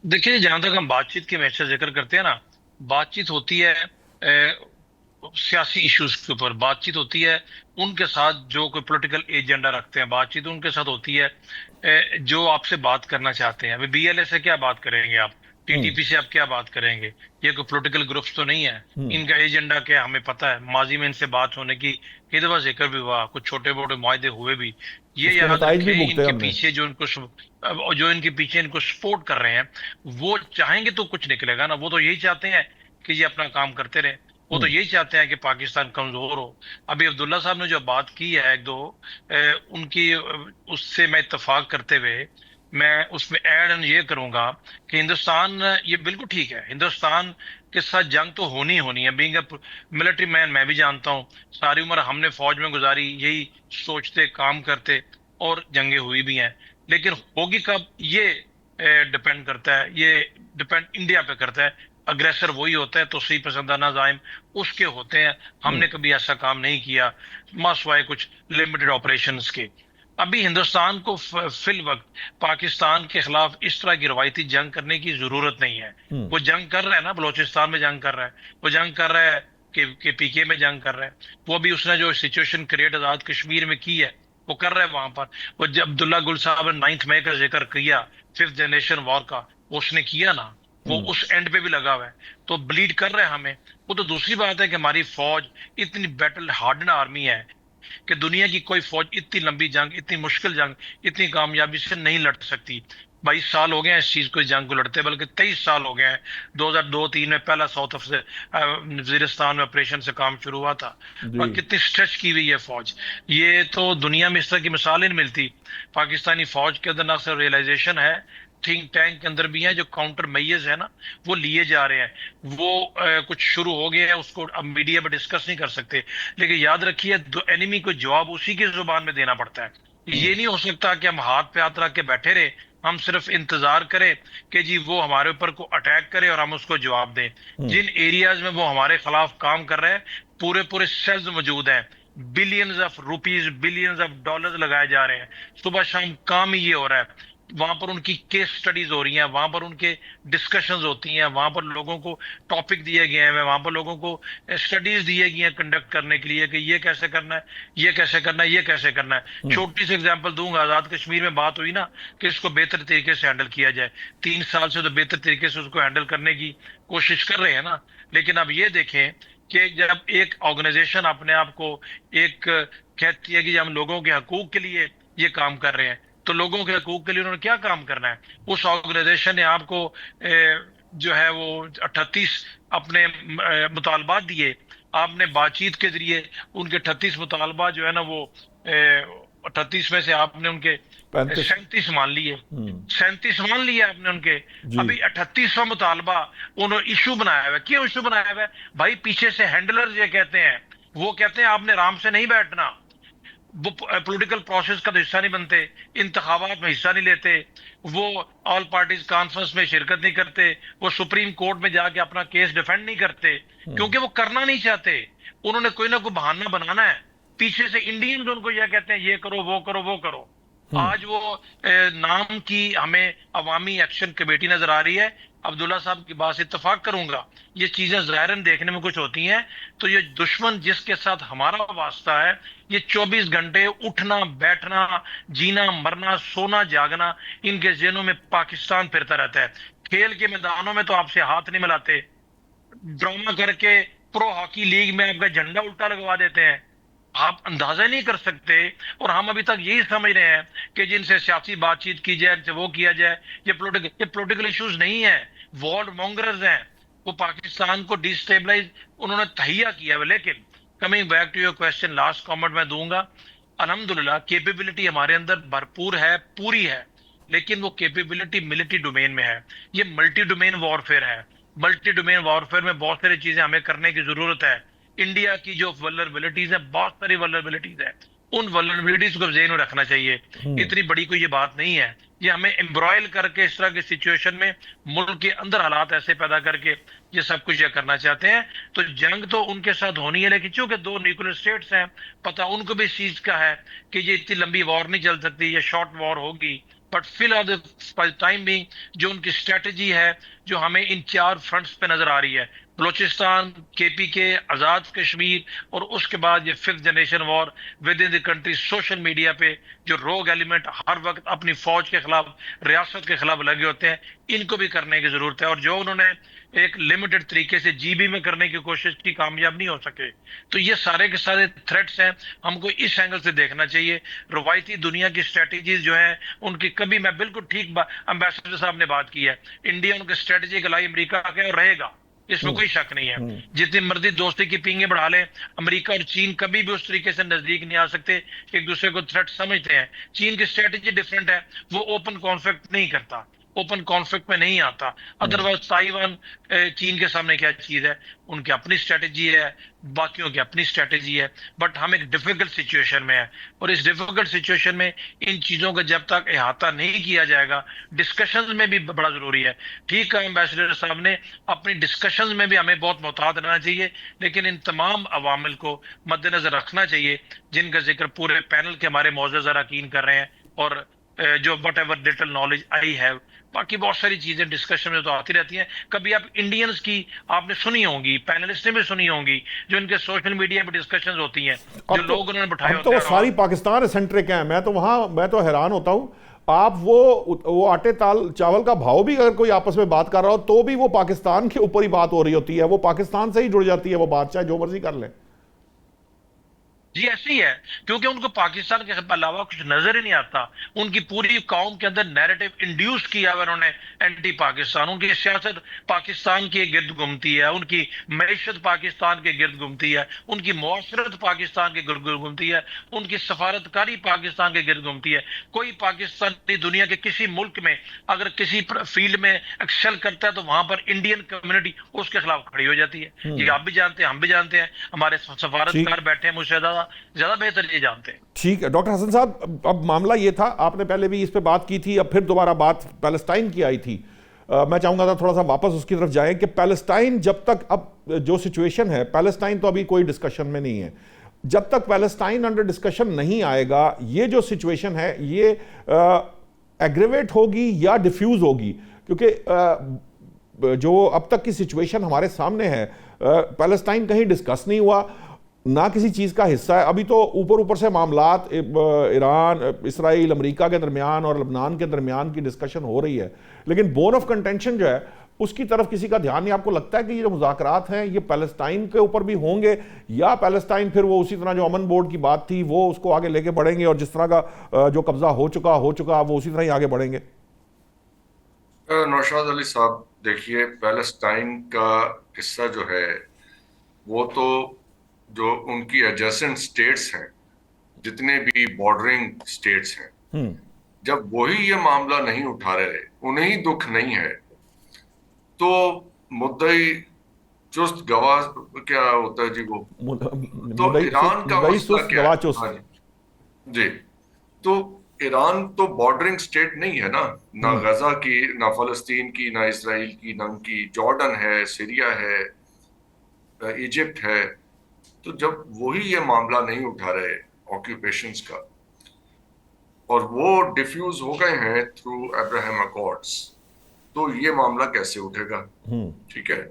دیکھیے جہاں تک ہم بات چیت کے میچ ذکر کرتے ہیں نا, بات چیت ہوتی ہے سیاسی ایشوز کے اوپر, بات چیت ہوتی ہے ان کے ساتھ جو کوئی پولیٹیکل ایجنڈا رکھتے ہیں, بات چیت ان کے ساتھ ہوتی ہے جو آپ سے بات کرنا چاہتے ہیں. ابھی BLA سے کیا بات کریں گے آپ, TTP سے آپ کیا بات کریں گے, یہ کوئی پولیٹیکل گروپس تو نہیں ہے. ان کا ایجنڈا کیا ہمیں پتہ ہے, ماضی میں ان سے بات ہونے کی کئی دفعہ ذکر بھی ہوا, کچھ چھوٹے موٹے معاہدے ہوئے بھی. یہ یاد رکھیں ان کے پیچھے جو ان کے پیچھے ان کو سپورٹ کر رہے ہیں وہ چاہیں گے تو کچھ نکلے گا نا. وہ تو یہی چاہتے ہیں کہ یہ اپنا کام کرتے رہے, وہ تو یہی چاہتے ہیں کہ پاکستان کمزور ہو. ابھی عبداللہ صاحب نے جو بات کی ہے ایک دو ان کی, اس سے میں اتفاق کرتے ہوئے میں اس میں ایڈ یہ کروں گا کہ ہندوستان, یہ بالکل ٹھیک ہے, ہندوستان کے ساتھ جنگ تو ہونی ہے. بینگ اے ملٹری مین میں بھی جانتا ہوں, ساری عمر ہم نے فوج میں گزاری یہی سوچتے کام کرتے, اور جنگیں ہوئی بھی ہیں. لیکن ہوگی کب یہ ڈپینڈ کرتا ہے, یہ ڈپینڈ انڈیا پہ کرتا ہے. اگریسر وہی ہوتا ہے, توسیع پسندانہ زائم اس کے ہوتے ہیں. ہم نے کبھی ایسا کام نہیں کیا ماسوائے کچھ لمیٹڈ آپریشنز کے. ابھی ہندوستان کو فی الوقت پاکستان کے خلاف اس طرح کی روایتی جنگ کرنے کی ضرورت نہیں ہے. وہ جنگ کر رہا ہے نا, بلوچستان میں جنگ کر رہا ہے, وہ جنگ کر رہا ہے کہ PK میں جنگ کر رہا ہے, وہ بھی اس نے جو سچویشن کریٹ آزاد کشمیر میں کی ہے وہ کر رہا ہے وہاں پر. وہ جب عبداللہ گل صاحب نے 9 مئی کا ذکر کیا 5th جنریشن وار کا, اس نے کیا نا, وہ اس اینڈ پہ بھی لگا ہوا ہے, تو بلیڈ کر رہے ہیں ہمیں. وہ تو دوسری بات ہے کہ ہماری فوج اتنی بیٹل ہارڈن آرمی ہے کہ دنیا کی کوئی فوج اتنی لمبی جنگ, اتنی مشکل جنگ, اتنی کامیابی سے نہیں لڑ سکتی. 22 سال ہو گئے ہیں اس چیز کو, جنگ کو لڑتے, بلکہ 23 سال ہو گئے ہیں. 2002-3 میں پہلا ساؤتھ وزیرستان میں آپریشن سے کام شروع ہوا تھا, اور کتنی سٹریچ کی ہوئی ہے فوج. یہ تو دنیا میں اس طرح کی مثالیں نہیں ملتی. پاکستانی فوج کے اندر نہ صرف ریئلائزیشن ہے, تھنک ٹینک کے اندر بھی ہیں جو کاؤنٹر میز ہے نا, وہ لیے جا رہے ہیں. وہ کچھ شروع ہو گیا ہے, اس کو اب میڈیا میں ڈسکس نہیں کر سکتے, لیکن یاد رکھیے اینیمی کو جواب اسی کی زبان میں دینا پڑتا ہے. یہ نہیں ہو سکتا کہ ہم ہاتھ پہ ہاتھ رکھ کے بیٹھے رہے, ہم صرف انتظار کریں کہ جی وہ ہمارے اوپر کو اٹیک کرے اور ہم اس کو جواب دیں. جن ایریاز میں وہ ہمارے خلاف کام کر رہے ہیں پورے سیلز موجود ہیں, billions of rupees, billions of dollars لگائے جا رہے ہیں, صبح شام کام ہی یہ ہو رہا ہے. وہاں پر ان کی کیس سٹڈیز ہو رہی ہیں, وہاں پر ان کے ڈسکشنز ہوتی ہیں, وہاں پر لوگوں کو ٹاپک دیے گئے ہیں, وہاں پر لوگوں کو سٹڈیز دیے گئی ہیں کنڈکٹ کرنے کے لیے کہ یہ کیسے کرنا ہے, یہ کیسے کرنا ہے, یہ کیسے کرنا ہے. چھوٹی سی ایگزامپل دوں گا, آزاد کشمیر میں بات ہوئی نا کہ اس کو بہتر طریقے سے ہینڈل کیا جائے. 3 سال سے تو بہتر طریقے سے اس کو ہینڈل کرنے کی کوشش کر رہے ہیں نا. لیکن اب یہ دیکھیں کہ جب ایک آرگنائزیشن اپنے آپ کو ایک کہتی ہے کہ ہم لوگوں کے حقوق کے لیے یہ کام کر رہے ہیں, تو لوگوں کے حقوق کے لیے انہوں نے کیا کام کرنا ہے. اس آرگنائزیشن نے آپ کو جو ہے وہ 38 اپنے مطالبات دیے, آپ نے بات چیت کے ذریعے ان کے 38 مطالبات جو ہے نا وہ 38 میں سے آپ نے ان کے 37 مان لیے, 37 مان لیے آپ نے ان کے. ابھی 38واں مطالبہ انہوں نے ایشو بنایا ہوا ہے. کیوں ایشو بنایا ہوا ہے بھائی؟ پیچھے سے ہینڈلرز یہ کہتے ہیں, وہ کہتے ہیں آپ نے آرام سے نہیں بیٹھنا, وہ پولیٹیکل پروسیس کا حصہ نہیں بنتے, انتخابات میں حصہ نہیں لیتے, وہ آل پارٹیز کانفرنس میں شرکت نہیں کرتے, وہ سپریم کورٹ میں جا کے اپنا کیس ڈیفینڈ نہیں کرتے, کیونکہ وہ کرنا نہیں چاہتے. انہوں نے کوئی نہ کوئی بہانہ بنانا ہے. پیچھے سے انڈینز ان کو یہ کہتے ہیں یہ کرو وہ کرو وہ کرو. آج وہ نام کی ہمیں عوامی ایکشن کمیٹی نظر آ رہی ہے, عبداللہ صاحب کی بات سے اتفاق کروں گا، یہ چیزیں ظاہراً دیکھنے میں کچھ ہوتی ہیں، تو یہ دشمن جس کے ساتھ ہمارا واسطہ ہے، یہ 24 گھنٹے اٹھنا بیٹھنا جینا مرنا سونا جاگنا ان کے ذہنوں میں پاکستان پھرتا رہتا ہے. کھیل کے میدانوں میں تو آپ سے ہاتھ نہیں ملاتے، ڈرامہ کر کے پرو ہاکی لیگ میں آپ کا جھنڈا الٹا لگوا دیتے ہیں. آپ اندازہ نہیں کر سکتے. اور ہم ابھی تک یہی سمجھ رہے ہیں کہ جن سے سیاسی بات چیت کی جائے، ان سے وہ کیا جائے، یہ پولیٹیکل ایشوز نہیں ہیں، وارڈ مونگرز ہیں. وہ پاکستان کو ڈیسٹیبلائز انہوں نے تہیا کیا ہے. لیکن coming back to your question, last comment میں دوں گا. الحمدللہ کیپیبلٹی ہمارے اندر بھرپور ہے، پوری ہے، لیکن وہ کیپیبلٹی ملٹری ڈومین میں ہے. یہ ملٹی ڈومین وارفیئر ہے. ملٹی ڈومین وارفیئر میں بہت ساری چیزیں ہمیں کرنے کی ضرورت ہے. انڈیا کی جو ولنریبلٹیز ہیں، بہت ساری ولنریبلٹیز ہیں، ان ولنریبلٹیز کو ذہن میں رکھنا چاہیے. اتنی بڑی کوئی یہ بات نہیں ہے. یہ ہمیں امبرائل کر کے اس طرح کی سچویشن میں ملک کے اندر حالات ایسے پیدا کر کے یہ سب کچھ یہ کرنا چاہتے ہیں. تو جنگ تو ان کے ساتھ ہونی ہے، لیکن چونکہ 2 نیوکلیر اسٹیٹس ہیں، پتہ ان کو بھی اس چیز کا ہے کہ یہ اتنی لمبی وار نہیں چل سکتی، یہ شارٹ وار ہوگی. بٹ فی الحال ٹائم بینگ جو ان کی اسٹریٹجی ہے، جو ہمیں ان 4 فرنٹس پہ نظر آ رہی ہے، بلوچستان، کے پی کے، آزاد کشمیر، اور اس کے بعد یہ 5th generation war within the country. Social media پہ جو روگ ایلیمنٹ ہر وقت اپنی فوج کے خلاف، ریاست کے خلاف لگے ہوتے ہیں، ان کو بھی کرنے کی ضرورت ہے. اور جو انہوں نے ایک لمیٹڈ طریقے سے جی بی میں کرنے کی کوشش کی، کامیاب نہیں ہو سکے. تو یہ سارے کے سارے تھریٹس ہیں، ہم کو اس اینگل سے دیکھنا چاہیے. روایتی دنیا کی اسٹریٹجیز جو ہیں ان کی کبھی، میں بالکل ٹھیک امبیسڈر صاحب نے بات کی ہے، انڈیا ان کا اسٹریٹجک الائی امریکہ کا ہے اور رہے گا، اس میں کوئی شک نہیں ہے. جتنی مرضی دوستی کی پینگیں بڑھا لیں، امریکہ اور چین کبھی بھی اس طریقے سے نزدیک نہیں آ سکتے، ایک دوسرے کو تھریٹ سمجھتے ہیں. چین کی اسٹریٹجی ڈیفرنٹ ہے، وہ اوپن کانفلکٹ نہیں کرتا، اوپن کانفلکٹ میں نہیں آتا. ادروائز تائیوان چین کے سامنے کیا چیز ہے، ان کی اپنی اسٹریٹجی ہے، باقیوں کی اپنی اسٹریٹجی ہے. بٹ ہم ایک ڈیفیکلٹ سچویشن میں ہیں، اور اس ڈیفیکلٹ سچویشن میں ان چیزوں کا جب تک احاطہ نہیں کیا جائے گا، ڈسکشنز میں بھی بڑا ضروری ہے. ٹھیک ہے امبیسڈر صاحب نے اپنی ڈسکشنز میں بھی ہمیں بہت محتاط رہنا چاہیے، لیکن ان تمام عوامل کو مد نظر رکھنا چاہیے جن کا ذکر پورے پینل کے ہمارے معزز اراکین کر رہے ہیں. اور جو what ever little knowledge I have, باقی بہت ساری چیزیں ڈسکشن میں تو آتی رہتی ہیں. کبھی آپ انڈینز کی آپ نے سنی ہوں گی، پینلسٹ نے بھی سنی ہوں گی، جو ان کے سوشل میڈیا پہ ڈسکشنز ہوتی ہیں، جو لوگ انہوں نے بٹھائے اب تو ہوتے وہ ساری ہیں. پاکستان سینٹرک ہیں. میں تو حیران ہوتا ہوں. آپ وہ آٹے چاول کا بھاؤ بھی اگر کوئی آپس میں بات کر رہا ہو تو بھی وہ پاکستان کے اوپر ہی بات ہو رہی ہوتی ہے، وہ پاکستان سے ہی جڑ جاتی ہے وہ بات، چاہے جو مرضی کر لیں. جی ایسے ہی ہے، کیونکہ ان کو پاکستان کے علاوہ کچھ نظر ہی نہیں آتا. ان کی پوری قوم کے اندر نیریٹو انڈیوس کیا ہے انہوں نے اینٹی پاکستان. ان کی سیاست پاکستان کے گرد گھومتی ہے، ان کی معیشت پاکستان کے گرد گھومتی ہے، ان کی معاشرت پاکستان کے گرد گھومتی ہے، ان کی سفارتکاری پاکستان کے گرد گھومتی ہے. کوئی پاکستانی دنیا کے کسی ملک میں اگر کسی فیلڈ میں ایکسل کرتا ہے تو وہاں پر انڈین کمیونٹی اس کے خلاف کھڑی ہو جاتی ہے. یہ آپ بھی جانتے ہیں، ہم بھی جانتے ہیں، ہمارے سفارتکار بیٹھے ہیں مجھ سے زیادہ بہتر یہ جانتے ہیں. ٹھیک ہے ڈاکٹر حسن صاحب، اب معاملہ یہ تھا، آپ نے پہلے بھی اس پہ بات کی تھی، اب پھر دوبارہ بات پیلسٹائن کی آئی تھی. میں چاہوں گا تھوڑا سا واپس اس کی طرف جائیں کہ پیلسٹائن جب تک، اب جو سچویشن ہے، پیلسٹائن تو ابھی کوئی ڈسکشن میں نہیں ہے. جب تک پیلسٹائن انڈر ڈسکشن نہیں آئے گا، یہ جو سچویشن ہے یہ ایگریویٹ ہوگی یا ڈیفیوز ہوگی. کیونکہ جو اب تک کی سچویشن ہمارے سامنے ہے، پیلسٹائن کہیں ڈسکس نہیں ہوا، نہ کسی چیز کا حصہ ہے. ابھی تو اوپر سے معاملات ایران، اسرائیل، امریکہ کے درمیان اور لبنان کے درمیان کی ڈسکشن ہو رہی ہے، لیکن بون آف کنٹینشن جو ہے اس کی طرف کسی کا دھیان نہیں. آپ کو لگتا ہے کہ یہ جو مذاکرات ہیں یہ پیلسٹائن کے اوپر بھی ہوں گے، یا پیلسٹائن پھر وہ اسی طرح جو امن بورڈ کی بات تھی وہ اس کو آگے لے کے بڑھیں گے، اور جس طرح کا جو قبضہ ہو چکا وہ اسی طرح ہی آگے بڑھیں گے؟ نوشاد علی صاحب دیکھیے، پیلسٹائن کا قصہ جو ہے وہ تو جو ان کی ایڈجسنٹ سٹیٹس ہیں، جتنے بھی بارڈرنگ سٹیٹس ہیں، جب وہی یہ معاملہ نہیں اٹھا رہے، انہیں دکھ نہیں ہے، تو مدعی چست گواہ کیا ہوتا ہے جی، وہ تو ایران کا مسئلہ کیا ہے؟ جی، تو ایران تو بارڈرنگ سٹیٹ نہیں ہے نا، نہ غزہ کی، نہ فلسطین کی، نہ اسرائیل کی، نہ ان کی جارڈن ہے، سیریا ہے، ایجپٹ ہے. تو جب وہی یہ معاملہ نہیں اٹھا رہے آکیوپیشنز کا، اور وہ ڈیفیوز ہو گئے ہیں تھرو ابراہیم اکارڈز، تو یہ معاملہ کیسے اٹھے گا؟ ٹھیک ہے،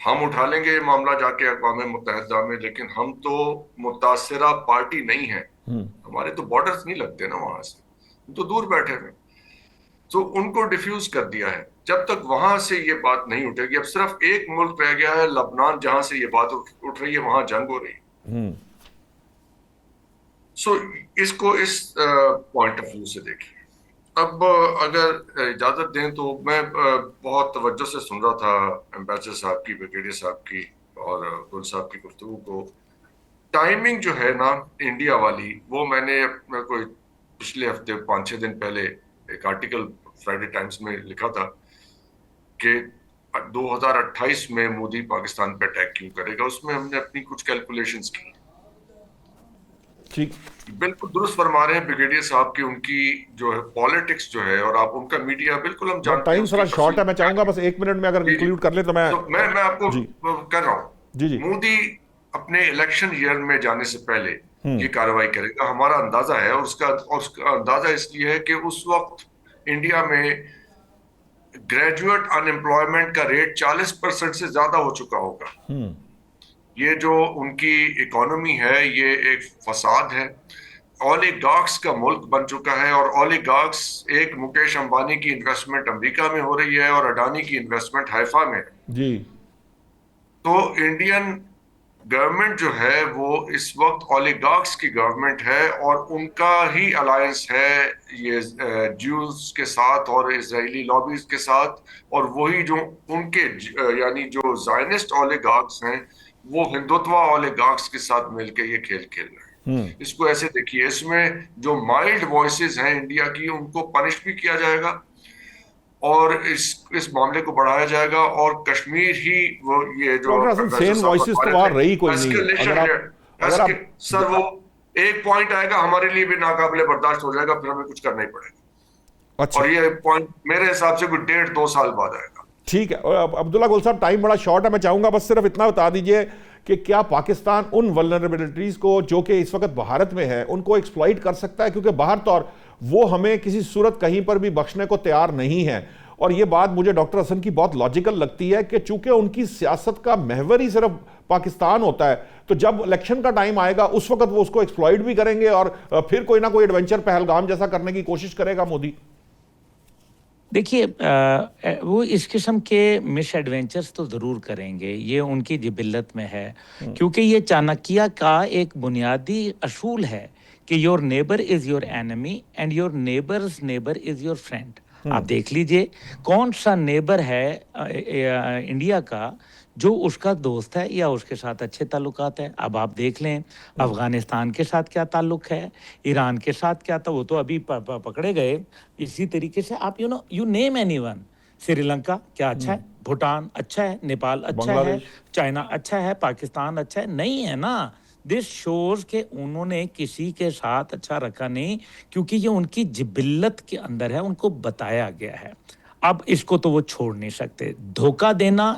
ہم اٹھا لیں گے یہ معاملہ جا کے اقوام متحدہ میں، لیکن ہم تو متاثرہ پارٹی نہیں ہیں، ہمارے تو بارڈرز نہیں لگتے نا وہاں سے، ہم تو دور بیٹھے ہوئے، تو ان کو ڈیفیوز کر دیا ہے۔ جب تک وہاں سے یہ بات نہیں اٹھے گی، اب صرف ایک ملک رہ گیا ہے لبنان جہاں سے یہ بات اٹھ رہی ہے، وہاں جنگ ہو رہی ہے۔ سو اس کو اس پوائنٹ آف ویو سے دیکھیں۔ اب اگر اجازت دیں تو میں بہت توجہ سے سن رہا تھا ایمبیسڈر صاحب کی، بریگیڈیئر صاحب کی اور گل صاحب کی گفتگو کو۔ ٹائمنگ جو ہے نا انڈیا والی، وہ میں نے کوئی پچھلے ہفتے 5-6 دن پہلے ایک آرٹیکل فرائیڈے ٹائمز میں لکھا تھا کہ 2028 میں مودی پاکستان پہ اٹیک کیوں کرے گا۔ اس میں ہم نے اپنی کچھ کیلکولیشنز کی۔ ٹھیک، بالکل درست فرما رہے ہیں بریگیڈیئر صاحب کی، ان کی جو ہے پالیٹکس جو ہے، اور آپ ان کا میڈیا بالکل ہم جانتے ہیں۔ ٹائم تھوڑا شارٹ ہے، میں چاہوں گا بس 1 منٹ میں اگر انکلوڈ کر لیں تو میں آپ کو کر رہا ہوں۔ جی مودی اپنے الیکشن ایئر میں جانے سے پہلے یہ کارروائی کرے گا، ہمارا اندازہ ہے، اور اس کا اندازہ اس لیے ہے کہ اس وقت انڈیا میں گریجویٹ ان امپلائمنٹ کا ریٹ 40% سے زیادہ ہو چکا ہوگا۔ یہ جو ان کی اکانومی ہے یہ ایک فساد ہے، اولیگارکس کا ملک بن چکا ہے، اور اولیگارکس ایک مکیش امبانی کی انویسٹمنٹ امریکہ میں ہو رہی ہے اور اڈانی کی انویسٹمنٹ حیفا میں ہے۔ جی، تو انڈین گورنمنٹ جو ہے وہ اس وقت اولیگارکس کی گورنمنٹ ہے، اور ان کا ہی الائنس ہے یہ جیوز کے ساتھ اور اسرائیلی لابیز کے ساتھ، اور وہی جو ان کے یعنی جو زائنسٹ اولیگارکس ہیں وہ ہندوتوا اولیگارکس کے ساتھ مل کے یہ کھیل کھیل رہے ہیں۔ اس کو ایسے دیکھیے، اس میں جو مائلڈ وائسز ہیں انڈیا کی ان کو پنش بھی کیا جائے گا، اور اس معاملے کو بڑھایا جائے گا، اور کشمیر ہی وہ یہ جو سین وائسز تو وہاں رہی کوئی نہیں۔ سر وہ ایک پوائنٹ آئے گا ہمارے لیے بھی ناقابل برداشت ہو جائے گا، پھر ہمیں کچھ کرنا ہی پڑے گا، اور یہ پوائنٹ میرے حساب سے کوئی 1.5-2 سال بعد آئے گا۔ ٹھیک ہے عبداللہ گل صاحب، ٹائم بڑا شارٹ ہے، میں چاہوں گا بس صرف اتنا بتا دیجئے کہ کیا پاکستان ان ولنریبلٹیز کو جو کہ اس وقت بھارت میں ہے ان کو ایکسپلائٹ کر سکتا ہے، کیونکہ باہر طور وہ ہمیں کسی صورت کہیں پر بھی بخشنے کو تیار نہیں ہے، اور یہ بات مجھے ڈاکٹر حسن کی بہت لاجیکل لگتی ہے کہ چونکہ ان کی سیاست کا محور ہی صرف پاکستان ہوتا ہے، تو جب الیکشن کا ٹائم آئے گا اس وقت وہ اس کو ایکسپلائٹ بھی کریں گے، اور پھر کوئی نہ کوئی ایڈونچر پہلگام جیسا کرنے کی کوشش کرے گا مودی۔ دیکھیے وہ اس قسم کے مس ایڈونچرز تو ضرور کریں گے، یہ ان کی جبلت میں ہے، کیونکہ یہ چانکیہ کا ایک بنیادی اصول ہے کہ your neighbour is your enemy and your neighbours neighbour is your friend. آپ دیکھ لیجئے کون سا نیبر ہے انڈیا کا جو اس کا دوست ہے یا اس کے ساتھ اچھے تعلقات ہیں۔ اب آپ دیکھ لیں افغانستان کے ساتھ کیا تعلق ہے، ایران کے ساتھ کیا تھا، وہ تو ابھی پکڑے گئے۔ اسی طریقے سے آپ you name any one, Sri Lanka کیا اچھا ہے، بھوٹان اچھا ہے، نیپال اچھا ہے، چائنا اچھا ہے، پاکستان اچھا ہے، نہیں ہے نا۔ دس شوز کہ انہوں نے کسی کے ساتھ اچھا رکھا نہیں، کیونکہ یہ ان کی جبلت کے اندر ہے، ان کو بتایا گیا ہے۔ اب اس کو تو وہ چھوڑ نہیں سکتے۔ دھوکہ دینا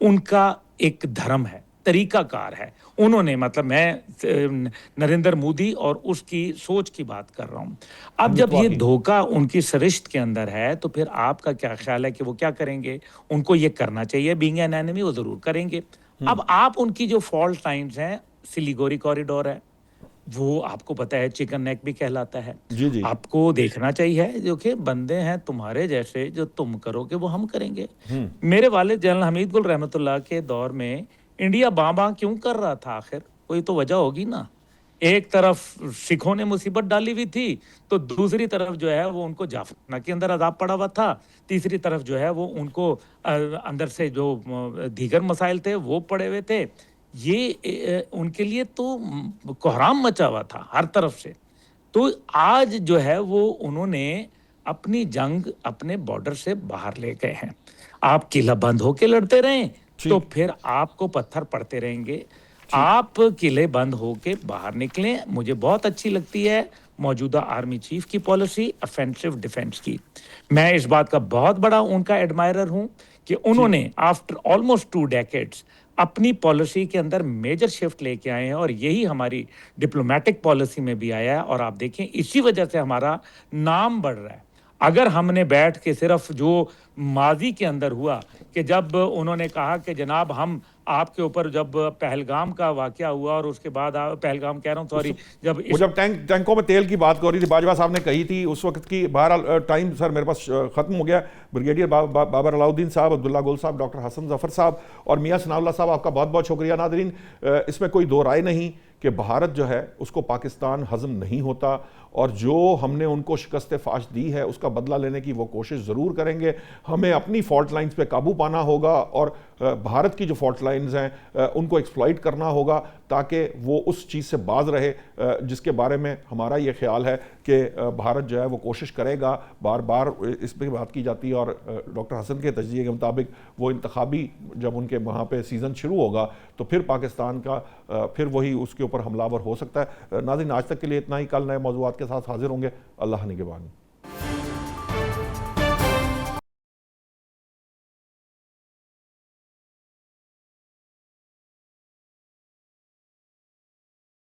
ان کا ایک دھرم ہے، طریقہ کار ہے۔ انہوں نے مطلب میں نریندر مودی اور اس کی سوچ کی بات کر رہا ہوں۔ اب جب یہ دھوکہ ان کی سرشت کے اندر ہے تو پھر آپ کا کیا خیال ہے کہ وہ کیا کریں گے؟ ان کو یہ کرنا چاہیے، بینگ این اینمی وہ ضرور کریں گے۔ اب آپ ان کی جو فالٹ لائنز ہیں، سلیگوری کوریڈور ہے، وہ آپ کو پتہ ہے چکن نیک بھی کہلاتا ہے۔ آپ کو دیکھنا چاہیے جو کہ بندے ہیں تمہارے جیسے، جو تم کرو گے وہ ہم کریں گے۔ میرے والد جنرل حمید گل رحمۃ اللہ کے دور میں انڈیا باں کیوں کر رہا تھا؟ آخر کوئی تو وجہ ہوگی نا۔ ایک طرف سکھوں نے مصیبت ڈالی ہوئی تھی، تو دوسری طرف جو ہے وہ ان کو جعفرانہ کے اندر عذاب پڑا ہوا تھا، تیسری طرف جو ہے وہ ان کو اندر سے جو دیگر مسائل تھے وہ پڑے ہوئے تھے۔ یہ ان کے لیے تو کوہرام مچا ہوا تھا ہر طرف سے۔ تو آج جو ہے وہ انہوں نے اپنی جنگ اپنے بارڈر سے باہر لے گئے ہیں۔ آپ قلعہ بند ہو کے لڑتے رہیں تو پھر آپ کو پتھر پڑتے رہیں گے۔ آپ قلعے بند ہو کے باہر نکلیں۔ مجھے بہت اچھی لگتی ہے موجودہ آرمی چیف کی پالیسی افینسو ڈیفینس کی۔ میں اس بات کا بہت بڑا ان کا ایڈمائرر ہوں کہ انہوں نے آفٹر آلموسٹ 2 ڈیکیڈز اپنی پالیسی کے اندر میجر شفٹ لے کے آئے ہیں، اور یہی ہماری ڈپلومیٹک پالیسی میں بھی آیا ہے، اور آپ دیکھیں اسی وجہ سے ہمارا نام بڑھ رہا ہے۔ اگر ہم نے بیٹھ کے صرف جو ماضی کے اندر ہوا کہ جب انہوں نے کہا کہ جناب ہم آپ کے اوپر جب پہلگام کا واقعہ ہوا اور اس کے بعد پہلگام کہہ رہا ہوں سوری جب ٹینکوں میں تیل کی بات ہو رہی تھی باجوہ صاحب نے کہی تھی اس وقت کی، بہرحال ٹائم سر میرے پاس ختم ہو گیا. بریگیڈیئر بابر علاؤدین صاحب، عبداللہ گل صاحب، ڈاکٹر حسن ظفر صاحب اور میاں ثناء اللہ صاحب، آپ کا بہت بہت شکریہ. ناظرین، اس میں کوئی دو رائے نہیں کہ بھارت جو ہے اس کو پاکستان ہضم نہیں ہوتا، اور جو ہم نے ان کو شکست فاش دی ہے اس کا بدلہ لینے کی وہ کوشش ضرور کریں گے. ہمیں اپنی فالٹ لائنز پہ قابو پانا ہوگا اور بھارت کی جو فالٹ لائنز ہیں ان کو ایکسپلائٹ کرنا ہوگا تاکہ وہ اس چیز سے باز رہے جس کے بارے میں ہمارا یہ خیال ہے کہ بھارت جو ہے وہ کوشش کرے گا. بار بار اس پہ بات کی جاتی ہے، اور ڈاکٹر حسن کے تجزیے کے مطابق وہ انتخابی جب ان کے وہاں پہ سیزن شروع ہوگا تو پھر پاکستان کا پھر وہی اس کے اوپر حملہ آور ہو سکتا ہے. ناظرین، آج تک کے لیے اتنا ہی. کل نئے موضوعات کے ساتھ حاضر ہوں گے. اللہ نگہبان.